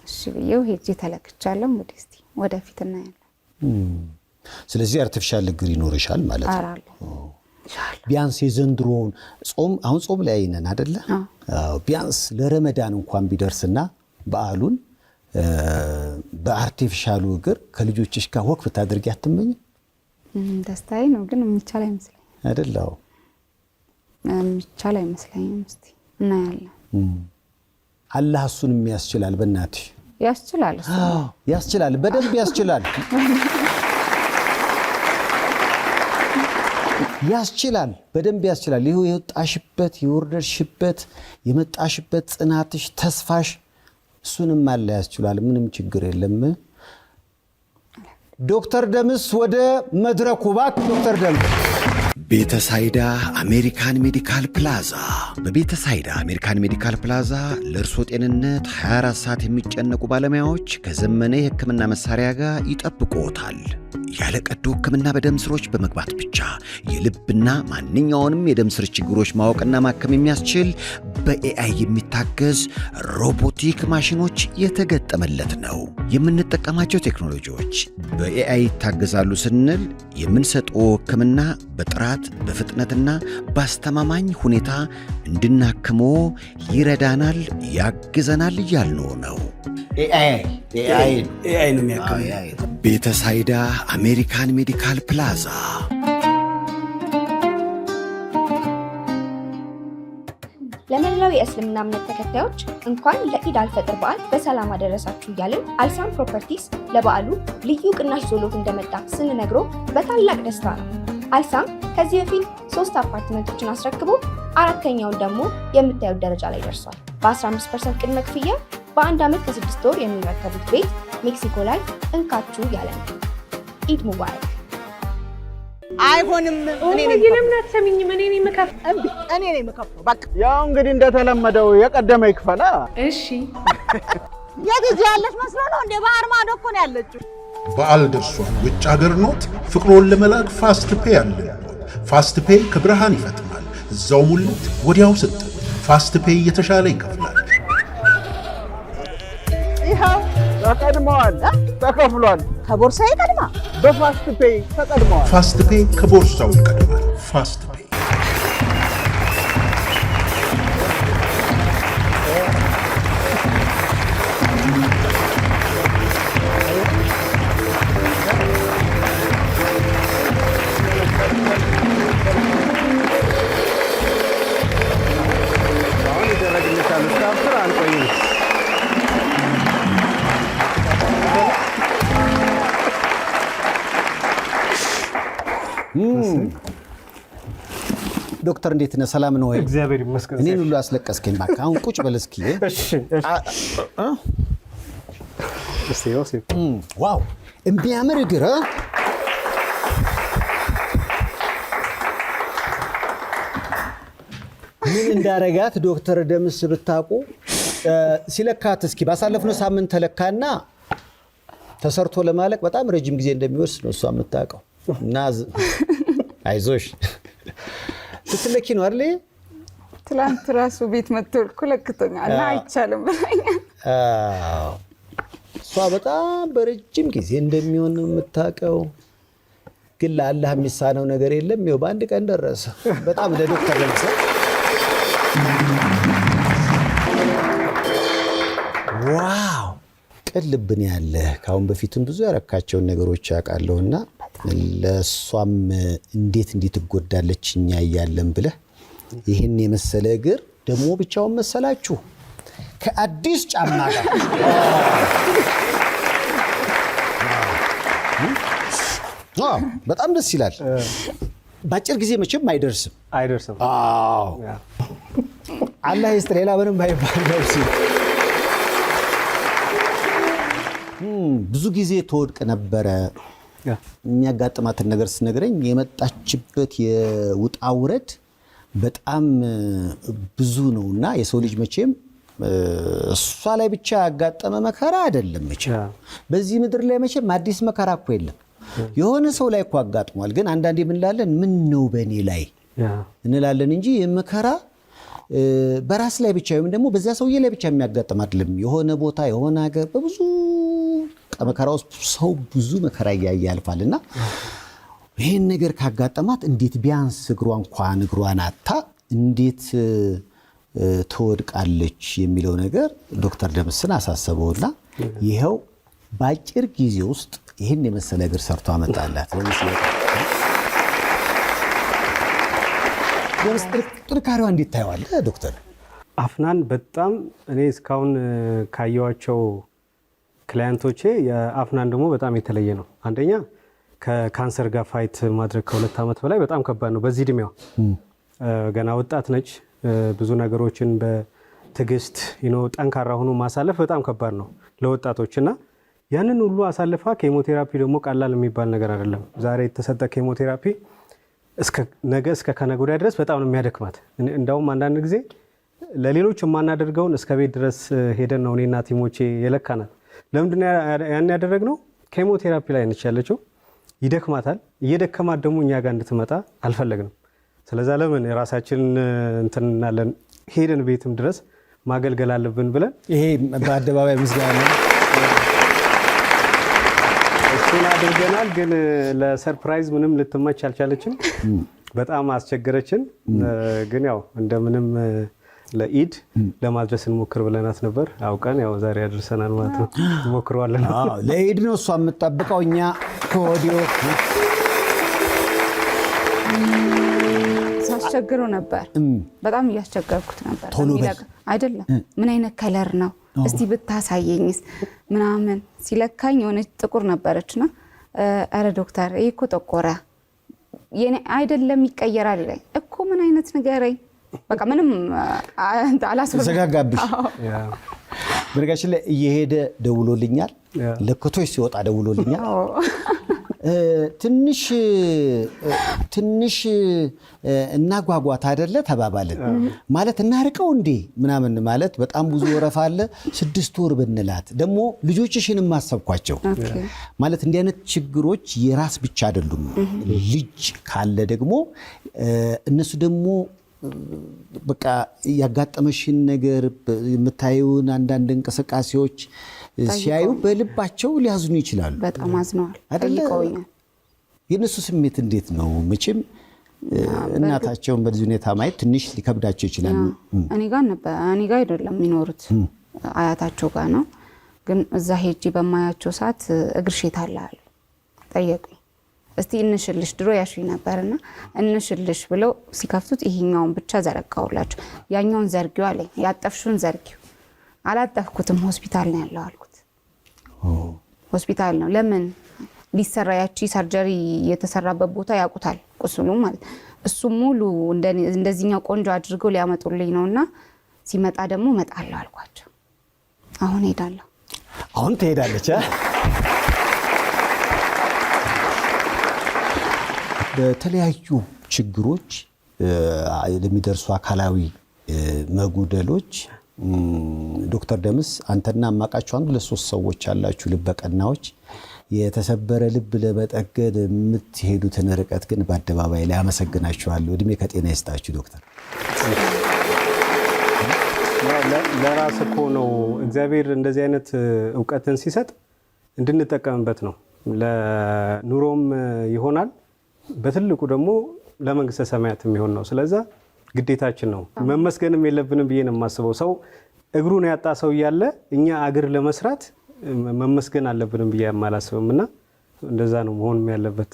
እሺ ብዬው ሄጄ ተለክቻለሁ እንግዲህ እስቲ ወደፊት እናያለን ስለዚህ አርቲፊሻል እግር ይኖርሻል ማለት ነው ኢንሻአላህ ቢያንስ የዘንድሮውን ጾም ጾም ላይ ነን አይደለ ቢያንስ ለረመዳን እንኳን ቢደርስና በዓሉን በአርቲፊሻሉ እግር ከልጆችሽ ጋር ወክ ብታደርጊ አትመኝ ደስታዬ ነው ግን የሚቻል አይመስለኝ አይደለም የሚቻል አይመስለኝም እስቲ እናያለን አላህ እሱን የሚያስችላል በእናትሽ ያስችላል በደንብ ያስችላል ይሄው የወጣሽበት የወርደሽበት የመጣሽበት ጽናትሽ ተስፋሽ እሱንም አለ ያስችላል ምንም ችግር የለም ዶክተር ደምስ ወደ መድረኩ ባክ ዶክተር ደምስ ቤተሳይዳ አሜሪካን ሜዲካል ፕላዛ በቤተሳይዳ አሜሪካን ሜዲካል ፕላዛ ለእርሶ ጤንነት 24 ሰዓት የሚጨነቁ ባለሙያዎች ከዘመነ የሕክምና መሳሪያ ጋር ይጠብቁዎታል ያለ ቀዶ ሕክምና በደም ስሮች በመግባት ብቻ የልብና ማንኛውንም የደም ስር ችግሮች ማወቅና ማከም የሚያስችል በኤአይ የሚታገዝ ሮቦቲክ ማሽኖች የተገጠመለት ነው የምንጠቀማቸው ቴክኖሎጂዎች በኤአይ ይታገዛሉ ስንል የምንሰጠው ሕክምና በጥራት በፍጥነትና በአስተማማኝ ሁኔታ እንድናክሞ ይረዳናል ያግዘናል እያልነው ነው ኤአይ ነው የሚያከመው ቤተሳይዳ አሜሪካን ሜዲካል ፕላዛ ለመላው የእስልምና እምነት ተከታዮች እንኳን ለኢድ አልፈጥር በዓል በሰላም አደረሳችሁ እያልን አልሳም ፕሮፐርቲስ ለበዓሉ ልዩ ቅናሽ ዞሎት እንደመጣ ስንነግሮ በታላቅ ደስታ ነው። አልሳም ከዚህ በፊት 3 አፓርትመንቶችን አስረክቦ አራተኛውን ደግሞ የምታዩት ደረጃ ላይ ደርሷል። በ15% ቅድመ ክፍያ በአንድ ዓመት ከ6 ወር የሚረከቡት ቤት ሜክሲኮ ላይ እንካችሁ ያለ ነው። ኢድ ሙባረክ። አይሆንም እኔ ነኝ ሰሚኝ እኔ ነኝ የምከፍተው በቃ ያው እንግዲህ እንደተለመደው የቀደመ ይክፈላ እሺ የግጂ ያለሽ መስሎ ነው እንደ ባህር ማዶ እኮ ነው ያለችው በዓል ደርሷል ውጭ ሀገር ኖት ፍቅሮን ለመላክ ፋስት ፔይ አለ ፋስት ፔይ ከብርሃን ይፈጥናል እዛው ሙሉት ወዲያው ሰጥ ፋስት ፔይ የተሻለ ይከፍላል ይሄው ተቀድመዋል ተከፍሏል ከቦርሳዬ ቀድማ በፋስት ፔይ ተቀድመዋል ፋስት ፔይ ከቦርሳው ይቀድማል ፋስት ፔይ ዶክተር እንዴት ነህ ሰላም ነው ወይ እግዚአብሔር ይመስገን እኔን ሁሉ አስለቀስከኝ ባካ አሁን ቁጭ በል እስኪ እሺ ዮሴፍ ዋው የሚያምር እግር ምን እንዳረጋት ዶክተር ደምስ ብታቁ ሲለካት እስኪ ባሳለፍነው ሳምንት ተለካና ተሰርቶ ለማለቅ በጣም ረጅም ጊዜ እንደሚወስድ ነው እሷ የምታውቀው እና አይዞሽ ስትለኪ ነው አይደል? ትላንት ራሱ ቤት መጥቶ ለክቶኛል እና አይቻልም ብለኛል። እሷ በጣም በረጅም ጊዜ እንደሚሆን ነው የምታውቀው፣ ግን ለአላህ የሚሳነው ነገር የለም። ይኸው በአንድ ቀን ደረሰ። በጣም ለዶክተር ደምስ ዋው ቅልብን ያለ ካሁን በፊትም ብዙ ያረካቸውን ነገሮች ያውቃለሁና ለሷም እንዴት ትጎዳለች እኛ እያለን ብለህ ይህን የመሰለ እግር ደግሞ ብቻውን መሰላችሁ ከአዲስ ጫማ ጋር በጣም ደስ ይላል። ባጭር ጊዜ መቼም አይደርስም። አዎ አላህ ይስጥ። ሌላ ምንም አይባል ነው። ብዙ ጊዜ ተወድቅ ነበረ። የሚያጋጥማትን ነገር ስነግረኝ የመጣችበት የውጣ ውረድ በጣም ብዙ ነውና የሰው ልጅ መቼም እሷ ላይ ብቻ ያጋጠመ መከራ አይደለም። መቼም በዚህ ምድር ላይ መቼም አዲስ መከራ እኮ የለም። የሆነ ሰው ላይ እኮ አጋጥሟል። ግን አንዳንዴ ምን እንላለን? ምን ነው በእኔ ላይ እንላለን እንጂ የመከራ በራስ ላይ ብቻ ወይም ደግሞ በዛ ሰውዬ ላይ ብቻ የሚያጋጥም አይደለም። የሆነ ቦታ የሆነ ሀገር በብዙ መከራ ውስጥ ሰው ብዙ መከራ ያያልፋልና ይሄን ነገር ካጋጠማት እንዴት ቢያንስ እግሯን አታ እንዴት ትወድቃለች የሚለው ነገር ዶክተር ደምስን አሳሰበውና ይሄው ባጭር ጊዜ ውስጥ ይሄን የመሰለ እግር ሰርቶ አመጣላት። ጥንካሬዋ እንዴት ታየዋለህ ዶክተር? አፍናን በጣም እኔ እስካሁን ካየኋቸው ክላይንቶቼ የአፍናን ደግሞ በጣም የተለየ ነው። አንደኛ ከካንሰር ጋር ፋይት ማድረግ ከ2 ዓመት በላይ በጣም ከባድ ነው። በዚህ እድሜዋ ገና ወጣት ነች። ብዙ ነገሮችን በትዕግስት ጠንካራ ሆኖ ማሳለፍ በጣም ከባድ ነው ለወጣቶችና ያንን ሁሉ አሳልፋ ኬሞቴራፒ ደግሞ ቀላል የሚባል ነገር አይደለም። ዛሬ የተሰጠ ኬሞቴራፒ ነገ እስከ ከነገ ወዲያ ድረስ በጣም ነው የሚያደክማት። እንዳውም አንዳንድ ጊዜ ለሌሎች የማናደርገውን እስከ ቤት ድረስ ሄደን ነው እኔና ቲሞቼ የለካናት። ለምንድን ነው ያን ያደረግነው? ኬሞቴራፒ ላይ ነች ያለችው፣ ይደክማታል። እየደከማት ደግሞ እኛ ጋር እንድትመጣ አልፈለግንም። ስለዛ ለምን የራሳችን እንትናለን ሄደን ቤትም ድረስ ማገልገል አለብን ብለን ይሄ በአደባባይ ምስጋና እሱን አድርገናል። ግን ለሰርፕራይዝ ምንም ልትመች አልቻለችም። በጣም አስቸገረችን። ግን ያው እንደምንም ለኢድ ለማድረስ እንሞክር ብለናት ነበር። አውቀን ያው ዛሬ አድርሰናል ማለት ነው። እንሞክረዋለን። ለኢድ ነው እሷ የምትጠብቀው። እኛ ከወዲሁ ሳስቸግሩ ነበር። በጣም እያስቸገርኩት ነበር። አይደለም ምን አይነት ከለር ነው እስቲ ብታሳየኝስ ምናምን ሲለካኝ የሆነች ጥቁር ነበረችና አረ ዶክተር ይሄ እኮ ጠቆረ የኔ አይደለም ይቀየራል ላይ እኮ ምን አይነት ንገረኝ። በቃ ምንም ዘጋጋብሽ። በርጋችን ላይ እየሄደ ደውሎልኛል። ለክቶች ሲወጣ ደውሎልኛል። ትንሽ እናጓጓት አይደለ ተባባልን። ማለት እናርቀው እንዴ ምናምን ማለት በጣም ብዙ ወረፋ አለ። 6 ወር ብንላት ደግሞ ልጆችሽንም ማሰብኳቸው ማለት እንዲህ አይነት ችግሮች የራስ ብቻ አይደሉም። ልጅ ካለ ደግሞ እነሱ ደግሞ በቃ ያጋጠመሽን ነገር የምታዩን አንዳንድ እንቅስቃሴዎች ሲያዩ በልባቸው ሊያዝኑ ይችላሉ። በጣም አዝነዋል። ጠይቀውኛል። የእነሱ ስሜት እንዴት ነው? መቼም እናታቸውን በዚህ ሁኔታ ማየት ትንሽ ሊከብዳቸው ይችላል። እኔ ጋር አይደለም የሚኖሩት አያታቸው ጋር ነው። ግን እዛ ሄጂ በማያቸው ሰዓት እግርሽ የታላል ጠየቁኝ። እስቲ እንሽልሽ ድሮ ያሹኝ ነበርና እንሽልሽ ብለው ሲከፍቱት ይሄኛውን ብቻ ዘረጋውላቸው። ያኛውን ዘርጊው አለኝ። ያጠፍሹን ዘርጊው። አላጠፍኩትም፣ ሆስፒታል ነው ያለው አልኩት። ሆስፒታል ነው ለምን ሊሰራ ያቺ ሰርጀሪ የተሰራበት ቦታ ያውቁታል፣ ቁስሉ ማለት እሱ ሙሉ እንደዚህኛው ቆንጆ አድርገው ሊያመጡልኝ ነውና ሲመጣ ደግሞ እመጣለሁ አልኳቸው። አሁን ሄዳለሁ። አሁን ትሄዳለች። በተለያዩ ችግሮች ለሚደርሱ አካላዊ መጉደሎች ዶክተር ደምስ አንተና አማቃቸው 2-3 ሰዎች አላችሁ ልበቀናዎች። የተሰበረ ልብ ለመጠገን የምትሄዱትን ርቀት ግን በአደባባይ ላይ አመሰግናችኋለሁ። እድሜ ከጤና ይስጣችሁ ዶክተር። ለራስ እኮ ነው እግዚአብሔር እንደዚህ አይነት እውቀትን ሲሰጥ እንድንጠቀምበት ነው። ለኑሮም ይሆናል፣ በትልቁ ደግሞ ለመንግስተ ሰማያት የሚሆን ነው። ስለዛ ግዴታችን ነው። መመስገንም የለብንም ብዬ ነው የማስበው። ሰው እግሩን ያጣ ሰው እያለ እኛ አገር ለመስራት መመስገን አለብንም ብዬ አላስብም። እና እንደዛ ነው መሆን ያለበት።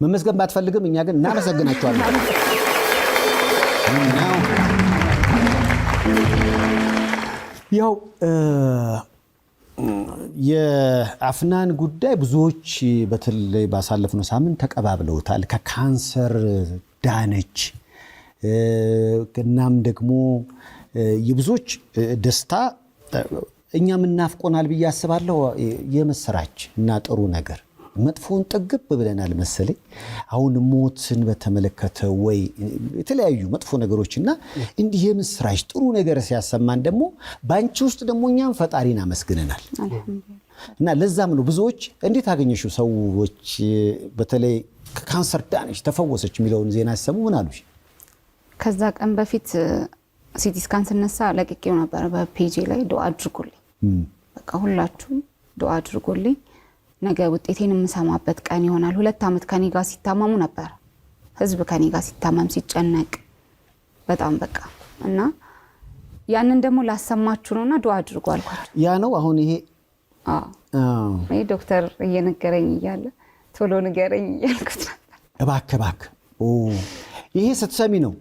መመስገን ባትፈልግም እኛ ግን እናመሰግናቸዋለን። ያው የአፍናን ጉዳይ ብዙዎች በተለይ ባሳለፍነው ሳምንት ተቀባብለውታል። ከካንሰር ዳነች። እናም ደግሞ የብዙዎች ደስታ እኛም እናፍቆናል ብዬ አስባለሁ። የምስራች እና ጥሩ ነገር መጥፎን ጥግብ ብለናል መሰለኝ። አሁን ሞትን በተመለከተ ወይ የተለያዩ መጥፎ ነገሮችና እንዲህ የምስራች ጥሩ ነገር ሲያሰማን ደግሞ ባንቺ ውስጥ ደግሞ እኛም ፈጣሪን አመስግነናል እና ለዛም ነው ብዙዎች እንዴት አገኘሽው ሰዎች በተለይ ካንሰር ዳነች ተፈወሰች የሚለውን ዜና ሲሰሙ ምን አሉሽ? ከዛ ቀን በፊት ሲቲ ስካን ስነሳ ለቅቄው ነበር በፔጅ ላይ ዱአ አድርጉልኝ። በቃ ሁላችሁም ዱአ አድርጉልኝ፣ ነገ ውጤቴን የምሰማበት ቀን ይሆናል። 2 ዓመት ከኔ ጋር ሲታመሙ ነበር። ህዝብ ከኔ ጋር ሲታመም ሲጨነቅ በጣም በቃ እና ያንን ደግሞ ላሰማችሁ ነውና ዱአ አድርጉ አልኳቸው። ያ ነው አሁን ይሄ ይሄ ዶክተር እየነገረኝ እያለ ቶሎ ንገረኝ እያልኩት ነበር። እባክህ ይሄ ስትሰሚ ነው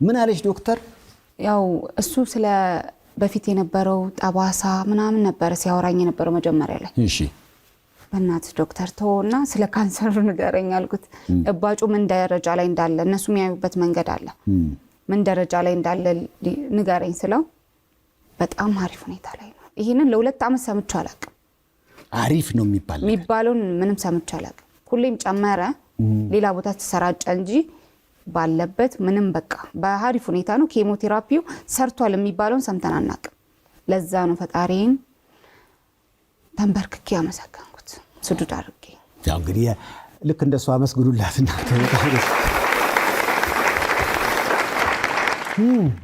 ምን አለሽ ዶክተር? ያው እሱ ስለ በፊት የነበረው ጠባሳ ምናምን ነበር ሲያወራኝ የነበረው መጀመሪያ ላይ። እሺ በእናትህ ዶክተር ተውና ስለ ካንሰሩ ንገረኝ አልኩት። እባጩ ምን ደረጃ ላይ እንዳለ እነሱ የሚያዩበት መንገድ አለ። ምን ደረጃ ላይ እንዳለ ንገረኝ ስለው በጣም አሪፍ ሁኔታ ላይ ነው። ይሄንን ለ2 ዓመት ሰምቼ አላውቅም። አሪፍ ነው የሚባለውን ምንም ሰምቼ አላውቅም። ሁሌም ጨመረ፣ ሌላ ቦታ ተሰራጨ እንጂ ባለበት ምንም በቃ በአሪፍ ሁኔታ ነው። ኬሞቴራፒው ሰርቷል የሚባለውን ሰምተን አናውቅም። ለዛ ነው ፈጣሪን ተንበርክኬ አመሰገንኩት ስጁድ አድርጌ። ያው እንግዲህ ልክ እንደሱ አመስግኑላት እናንተ።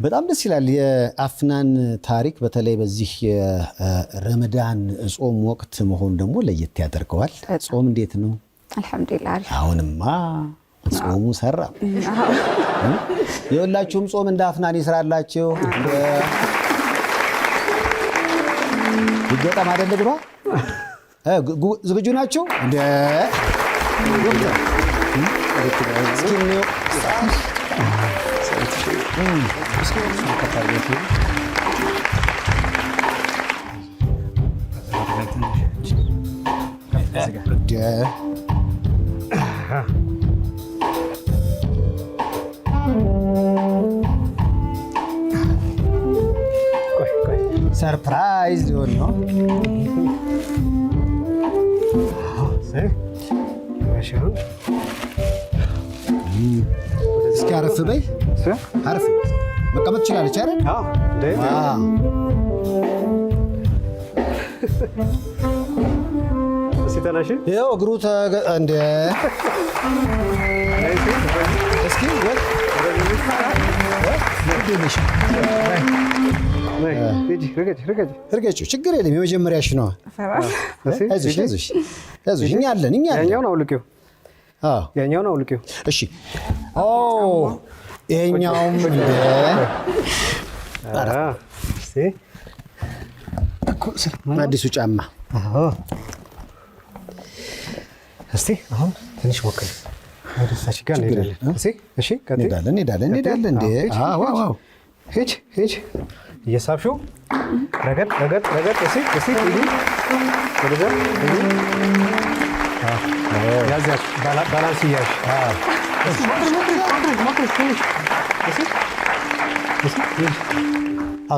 በጣም ደስ ይላል የአፍናን ታሪክ። በተለይ በዚህ የረመዳን ጾም ወቅት መሆኑ ደግሞ ለየት ያደርገዋል። ጾም እንዴት ነው? አልሐምዱሊላህ። አሁንማ ጾሙ ሰራ። የሁላችሁም ጾም እንደ አፍናን ይስራላችሁ። ይገጠም አይደል ብሏ? ዝግጁ ናችሁ? እንደ ሰርፕራይዝ ሊሆን ነው። እስኪ አረፍ በይ። አረፍ መቀመጥ ትችላለች አይደል? እስኪ ተነሽ። ይኸው እግሩ እንደ እስኪ እርገጭው ችግር የለም። የመጀመሪያሽ ነዋ። አይዞሽ እኛ አለን። ያኛውን አውልቂው። ያኛውን አውልቂው። እሺ ይሄኛውም አዲሱ ጫማ። እስቲ አሁን ትንሽ ሞክሪ። ወደሳች ጋር እንሄዳለን። እንዴ ሂጅ እየሳብሽው ረገጥ። እስቲ ወደዛ ያዝ ባላንስ እያልሽ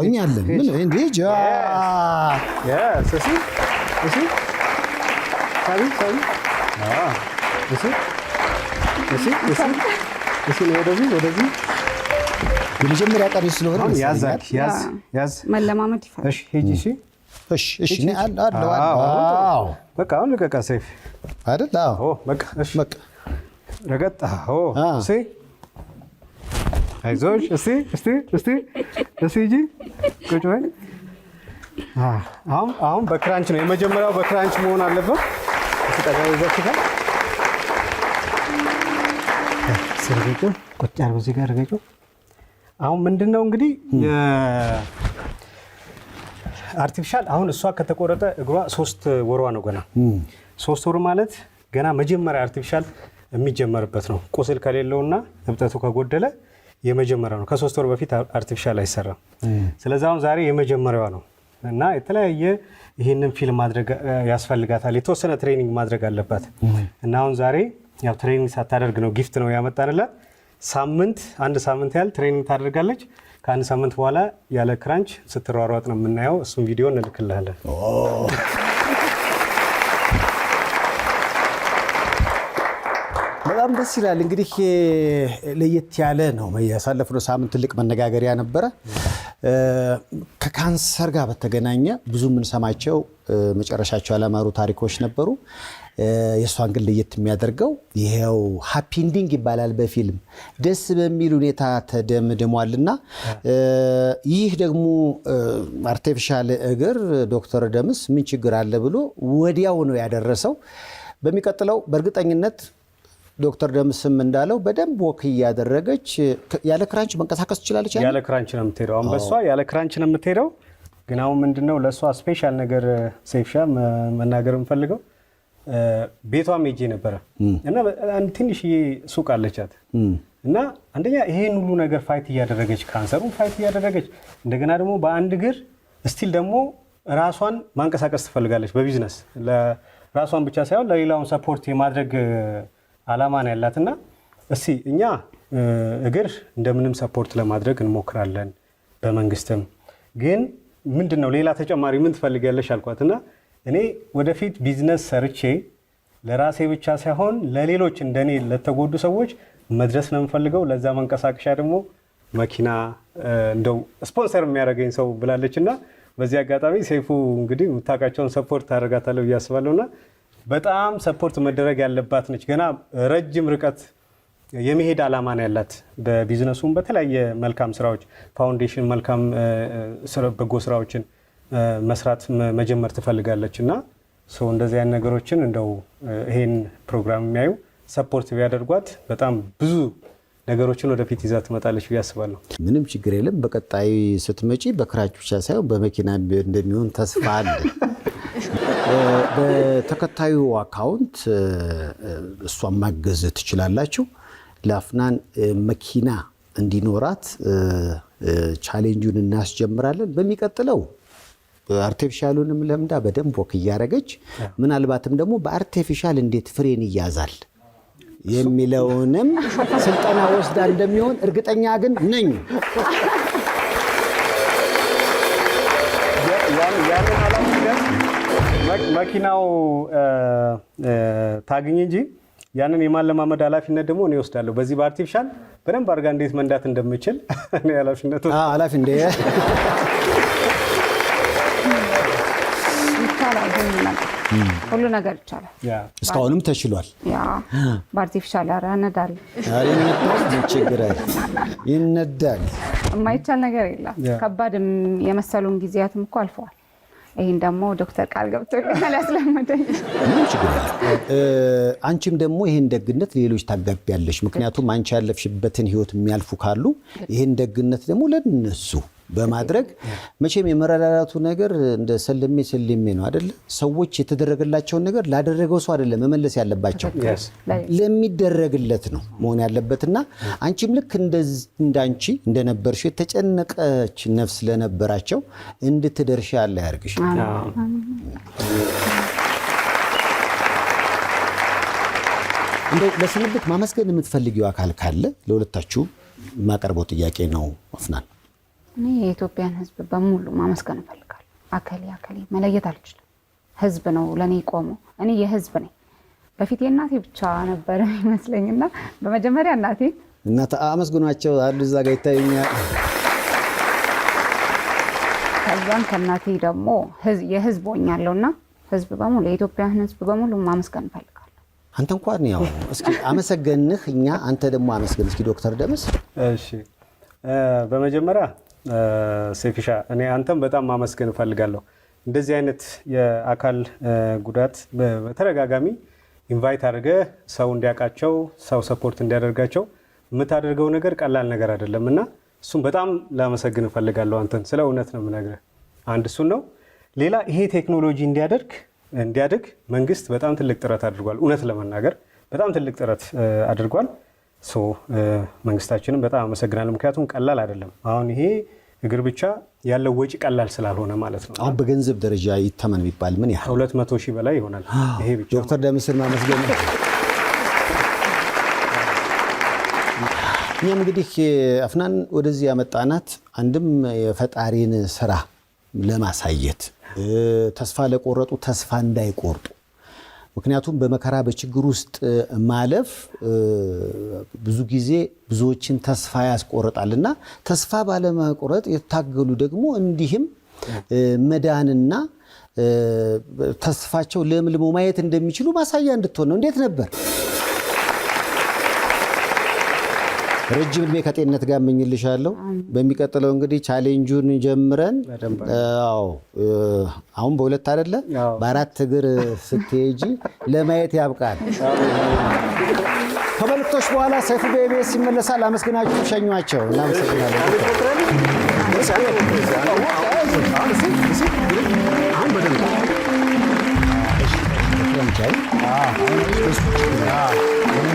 እኛ አለን። ምን እንዴ ወደዚህ የመጀመሪያ ቀሪ ስለሆነ ያዝ መለማመድ ይፈልጋል። ሂጂ። እሺ አለው በቃ አሁን ልቀቃ ሰይፍ አይደል? አዎ በቃ እሺ በቃ ረገጥ እሺ አይዞሽ እስቲ ሂጂ ቁጭ በይ። አሁን በክራንች ነው የመጀመሪያው፣ በክራንች መሆን አለበት። ተጠጋይዘሽካል ሰርገጩ ቁጭ አርጎ እዚህ ጋር ረገጩ። አሁን ምንድነው እንግዲህ አርቲፊሻል አሁን እሷ ከተቆረጠ እግሯ 3 ወሯ ነው ገና 3 ወር ማለት ገና መጀመሪያ አርቲፊሻል የሚጀመርበት ነው። ቁስል ከሌለውና እብጠቱ ከጎደለ የመጀመሪያው ነው። ከ3 ወር በፊት አርቲፊሻል አይሰራም። ስለዚህ አሁን ዛሬ የመጀመሪያዋ ነው እና የተለያየ ይህንን ፊልም ማድረግ ያስፈልጋታል። የተወሰነ ትሬኒንግ ማድረግ አለባት እና አሁን ዛሬ ያው ትሬኒንግ ሳታደርግ ነው ጊፍት ነው ያመጣንላት። አንድ ሳምንት ያህል ትሬኒንግ ታደርጋለች። ከአንድ ሳምንት በኋላ ያለ ክራንች ስትሯሯጥ ነው የምናየው። እሱም ቪዲዮ እንልክልሃለን። በጣም ደስ ይላል። እንግዲህ ለየት ያለ ነው። ያሳለፍነው ሳምንት ትልቅ መነጋገሪያ ነበረ። ከካንሰር ጋር በተገናኘ ብዙ የምንሰማቸው መጨረሻቸው ያላማሩ ታሪኮች ነበሩ። የእሷን ግን ለየት የሚያደርገው ይሄው ሃፒ ኢንዲንግ ይባላል። በፊልም ደስ በሚል ሁኔታ ተደምድሟልና ይህ ደግሞ አርቲፊሻል እግር ዶክተር ደምስ ምን ችግር አለ ብሎ ወዲያው ነው ያደረሰው። በሚቀጥለው በእርግጠኝነት ዶክተር ደምስም እንዳለው በደንብ ወክ እያደረገች ያለ ክራንች መንቀሳቀስ ትችላለች። ያለ ክራንች ነው የምትሄደው። አሁን በሷ ያለ ክራንች ነው የምትሄደው። ግን አሁን ምንድነው ለሷ ስፔሻል ነገር ሴፍሻ መናገር የምፈልገው ቤቷም ሄጄ ነበረ እና አንድ ትንሽዬ ሱቅ አለቻት እና አንደኛ ይሄን ሁሉ ነገር ፋይት እያደረገች ካንሰሩን ፋይት እያደረገች እንደገና ደግሞ በአንድ እግር ስቲል ደግሞ ራሷን ማንቀሳቀስ ትፈልጋለች። በቢዝነስ ለራሷን ብቻ ሳይሆን ለሌላውን ሰፖርት የማድረግ አላማ ነው ያላትና እስቲ እኛ እግር እንደምንም ሰፖርት ለማድረግ እንሞክራለን። በመንግስትም ግን ምንድነው ሌላ ተጨማሪ ምን ትፈልጊያለሽ አልኳትና እኔ ወደፊት ቢዝነስ ሰርቼ ለራሴ ብቻ ሳይሆን ለሌሎች እንደኔ ለተጎዱ ሰዎች መድረስ ነው የምፈልገው። ለዛ መንቀሳቀሻ ደግሞ መኪና እንደው ስፖንሰር የሚያደርገኝ ሰው ብላለችና በዚህ አጋጣሚ ሰይፉ እንግዲህ የምታውቃቸውን ሰፖርት ታደርጋታለህ ብዬ አስባለሁና በጣም ሰፖርት መደረግ ያለባት ነች። ገና ረጅም ርቀት የመሄድ አላማ ነው ያላት። በቢዝነሱም በተለያየ መልካም ስራዎች ፋውንዴሽን መልካም በጎ ስራዎችን መስራት መጀመር ትፈልጋለች እና እንደዚህ አይነት ነገሮችን እንደው ይሄን ፕሮግራም የሚያዩ ሰፖርት ቢያደርጓት በጣም ብዙ ነገሮችን ወደፊት ይዛ ትመጣለች ብዬ አስባለሁ። ምንም ችግር የለም። በቀጣይ ስትመጪ በክራንች ብቻ ሳይሆን በመኪና እንደሚሆን ተስፋ አለ። በተከታዩ አካውንት እሷን ማገዝ ትችላላችሁ። ለአፍናን መኪና እንዲኖራት ቻሌንጁን እናስጀምራለን። በሚቀጥለው አርቲፊሻሉንም ለምዳ በደንብ ወክ እያደረገች ምናልባትም ደግሞ በአርቲፊሻል እንዴት ፍሬን ይያዛል የሚለውንም ስልጠና ወስዳ እንደሚሆን እርግጠኛ ግን ነኝ። መኪናው ታግኝ እንጂ ያንን የማለማመድ ኃላፊነት ደግሞ እኔ ወስዳለሁ። በዚህ በአርቲፊሻል በደንብ አድርጋ እንዴት መንዳት እንደምችል እኔ ኃላፊነት ሁሉ ነገር ይቻላል። እስካሁንም ተችሏል። በአርቲፊሻል ያነዳል ይነዳል። የማይቻል ነገር የለም። ከባድ የመሰሉን ጊዜያትም እኮ አልፈዋል። ይህን ደግሞ ዶክተር ቃል ገብቶልኛል ያስለመደኝ። ምንም ችግር የለም። አንቺም ደግሞ ይህን ደግነት ሌሎች ታጋቢያለሽ። ምክንያቱም አንቺ ያለፍሽበትን ህይወት የሚያልፉ ካሉ ይህን ደግነት ደግሞ ለነሱ በማድረግ መቼም የመረዳዳቱ ነገር እንደ ሰልሜ ነው አይደለ? ሰዎች የተደረገላቸውን ነገር ላደረገው ሰው አይደለም መመለስ ያለባቸው፣ ለሚደረግለት ነው መሆን ያለበትና አንቺም ልክ እንዳንቺ እንደነበርሽ የተጨነቀች ነፍስ ለነበራቸው እንድትደርሽ ያለ ያርግሽ። እንደ ለስንብት ማመስገን የምትፈልጊው አካል ካለ ለሁለታችሁ ማቀርበው ጥያቄ ነው አፍናን። እኔ የኢትዮጵያን ህዝብ በሙሉ ማመስገን እፈልጋለሁ። አከሌ መለየት አልችልም። ህዝብ ነው ለኔ ቆመው። እኔ የህዝብ ነኝ። በፊት የእናቴ ብቻ ነበር ይመስለኝና በመጀመሪያ እናቴ አመስግኗቸው አሉ እዛ ጋር ይታዩኛል። ከዛን ከእናቴ ደግሞ የህዝብ ሆኛለሁና ህዝብ በሙሉ የኢትዮጵያን ህዝብ በሙሉ ማመስገን ፈልጋለሁ። አንተ እንኳን ያው እስኪ አመሰገንህ፣ እኛ አንተ ደግሞ አመስገን እስኪ ዶክተር ደምስ። እሺ በመጀመሪያ ሴፊሻ እኔ አንተም በጣም ማመስገን እፈልጋለሁ። እንደዚህ አይነት የአካል ጉዳት በተደጋጋሚ ኢንቫይት አድርገህ ሰው እንዲያውቃቸው ሰው ሰፖርት እንዲያደርጋቸው የምታደርገው ነገር ቀላል ነገር አይደለም እና እሱም በጣም ላመሰግን እፈልጋለሁ አንተን። ስለ እውነት ነው የምነግርህ። አንድ እሱን ነው። ሌላ ይሄ ቴክኖሎጂ እንዲያድግ መንግስት በጣም ትልቅ ጥረት አድርጓል። እውነት ለመናገር በጣም ትልቅ ጥረት አድርጓል። መንግስታችንን በጣም አመሰግናለሁ። ምክንያቱም ቀላል አይደለም። አሁን ይሄ እግር ብቻ ያለው ወጪ ቀላል ስላልሆነ ማለት ነው። አሁን በገንዘብ ደረጃ ይተመን ቢባል ምን ያህል 200,000 በላይ ይሆናል። ይሄ ብቻ ዶክተር ደምስን ማመስገን ነው። እኛም እንግዲህ አፍናን ወደዚህ ያመጣናት አንድም የፈጣሪን ስራ ለማሳየት ተስፋ ለቆረጡ ተስፋ እንዳይቆርጡ። ምክንያቱም በመከራ በችግር ውስጥ ማለፍ ብዙ ጊዜ ብዙዎችን ተስፋ ያስቆርጣልና ተስፋ ባለመቆረጥ የታገሉ ደግሞ እንዲህም መዳንና ተስፋቸው ለምልሞ ማየት እንደሚችሉ ማሳያ እንድትሆን ነው። እንዴት ነበር? ረጅም ዕድሜ ከጤንነት ጋር እመኝልሻለሁ። በሚቀጥለው እንግዲህ ቻሌንጁን ጀምረን አሁን በሁለት አይደለ በአራት እግር ስትሄጂ ለማየት ያብቃል። ከመልእክቶች በኋላ ሰይፉ በኢቢኤስ ይመለሳል። አመስግናችሁ ሸኟቸው። እናመሰግናለን። አሁን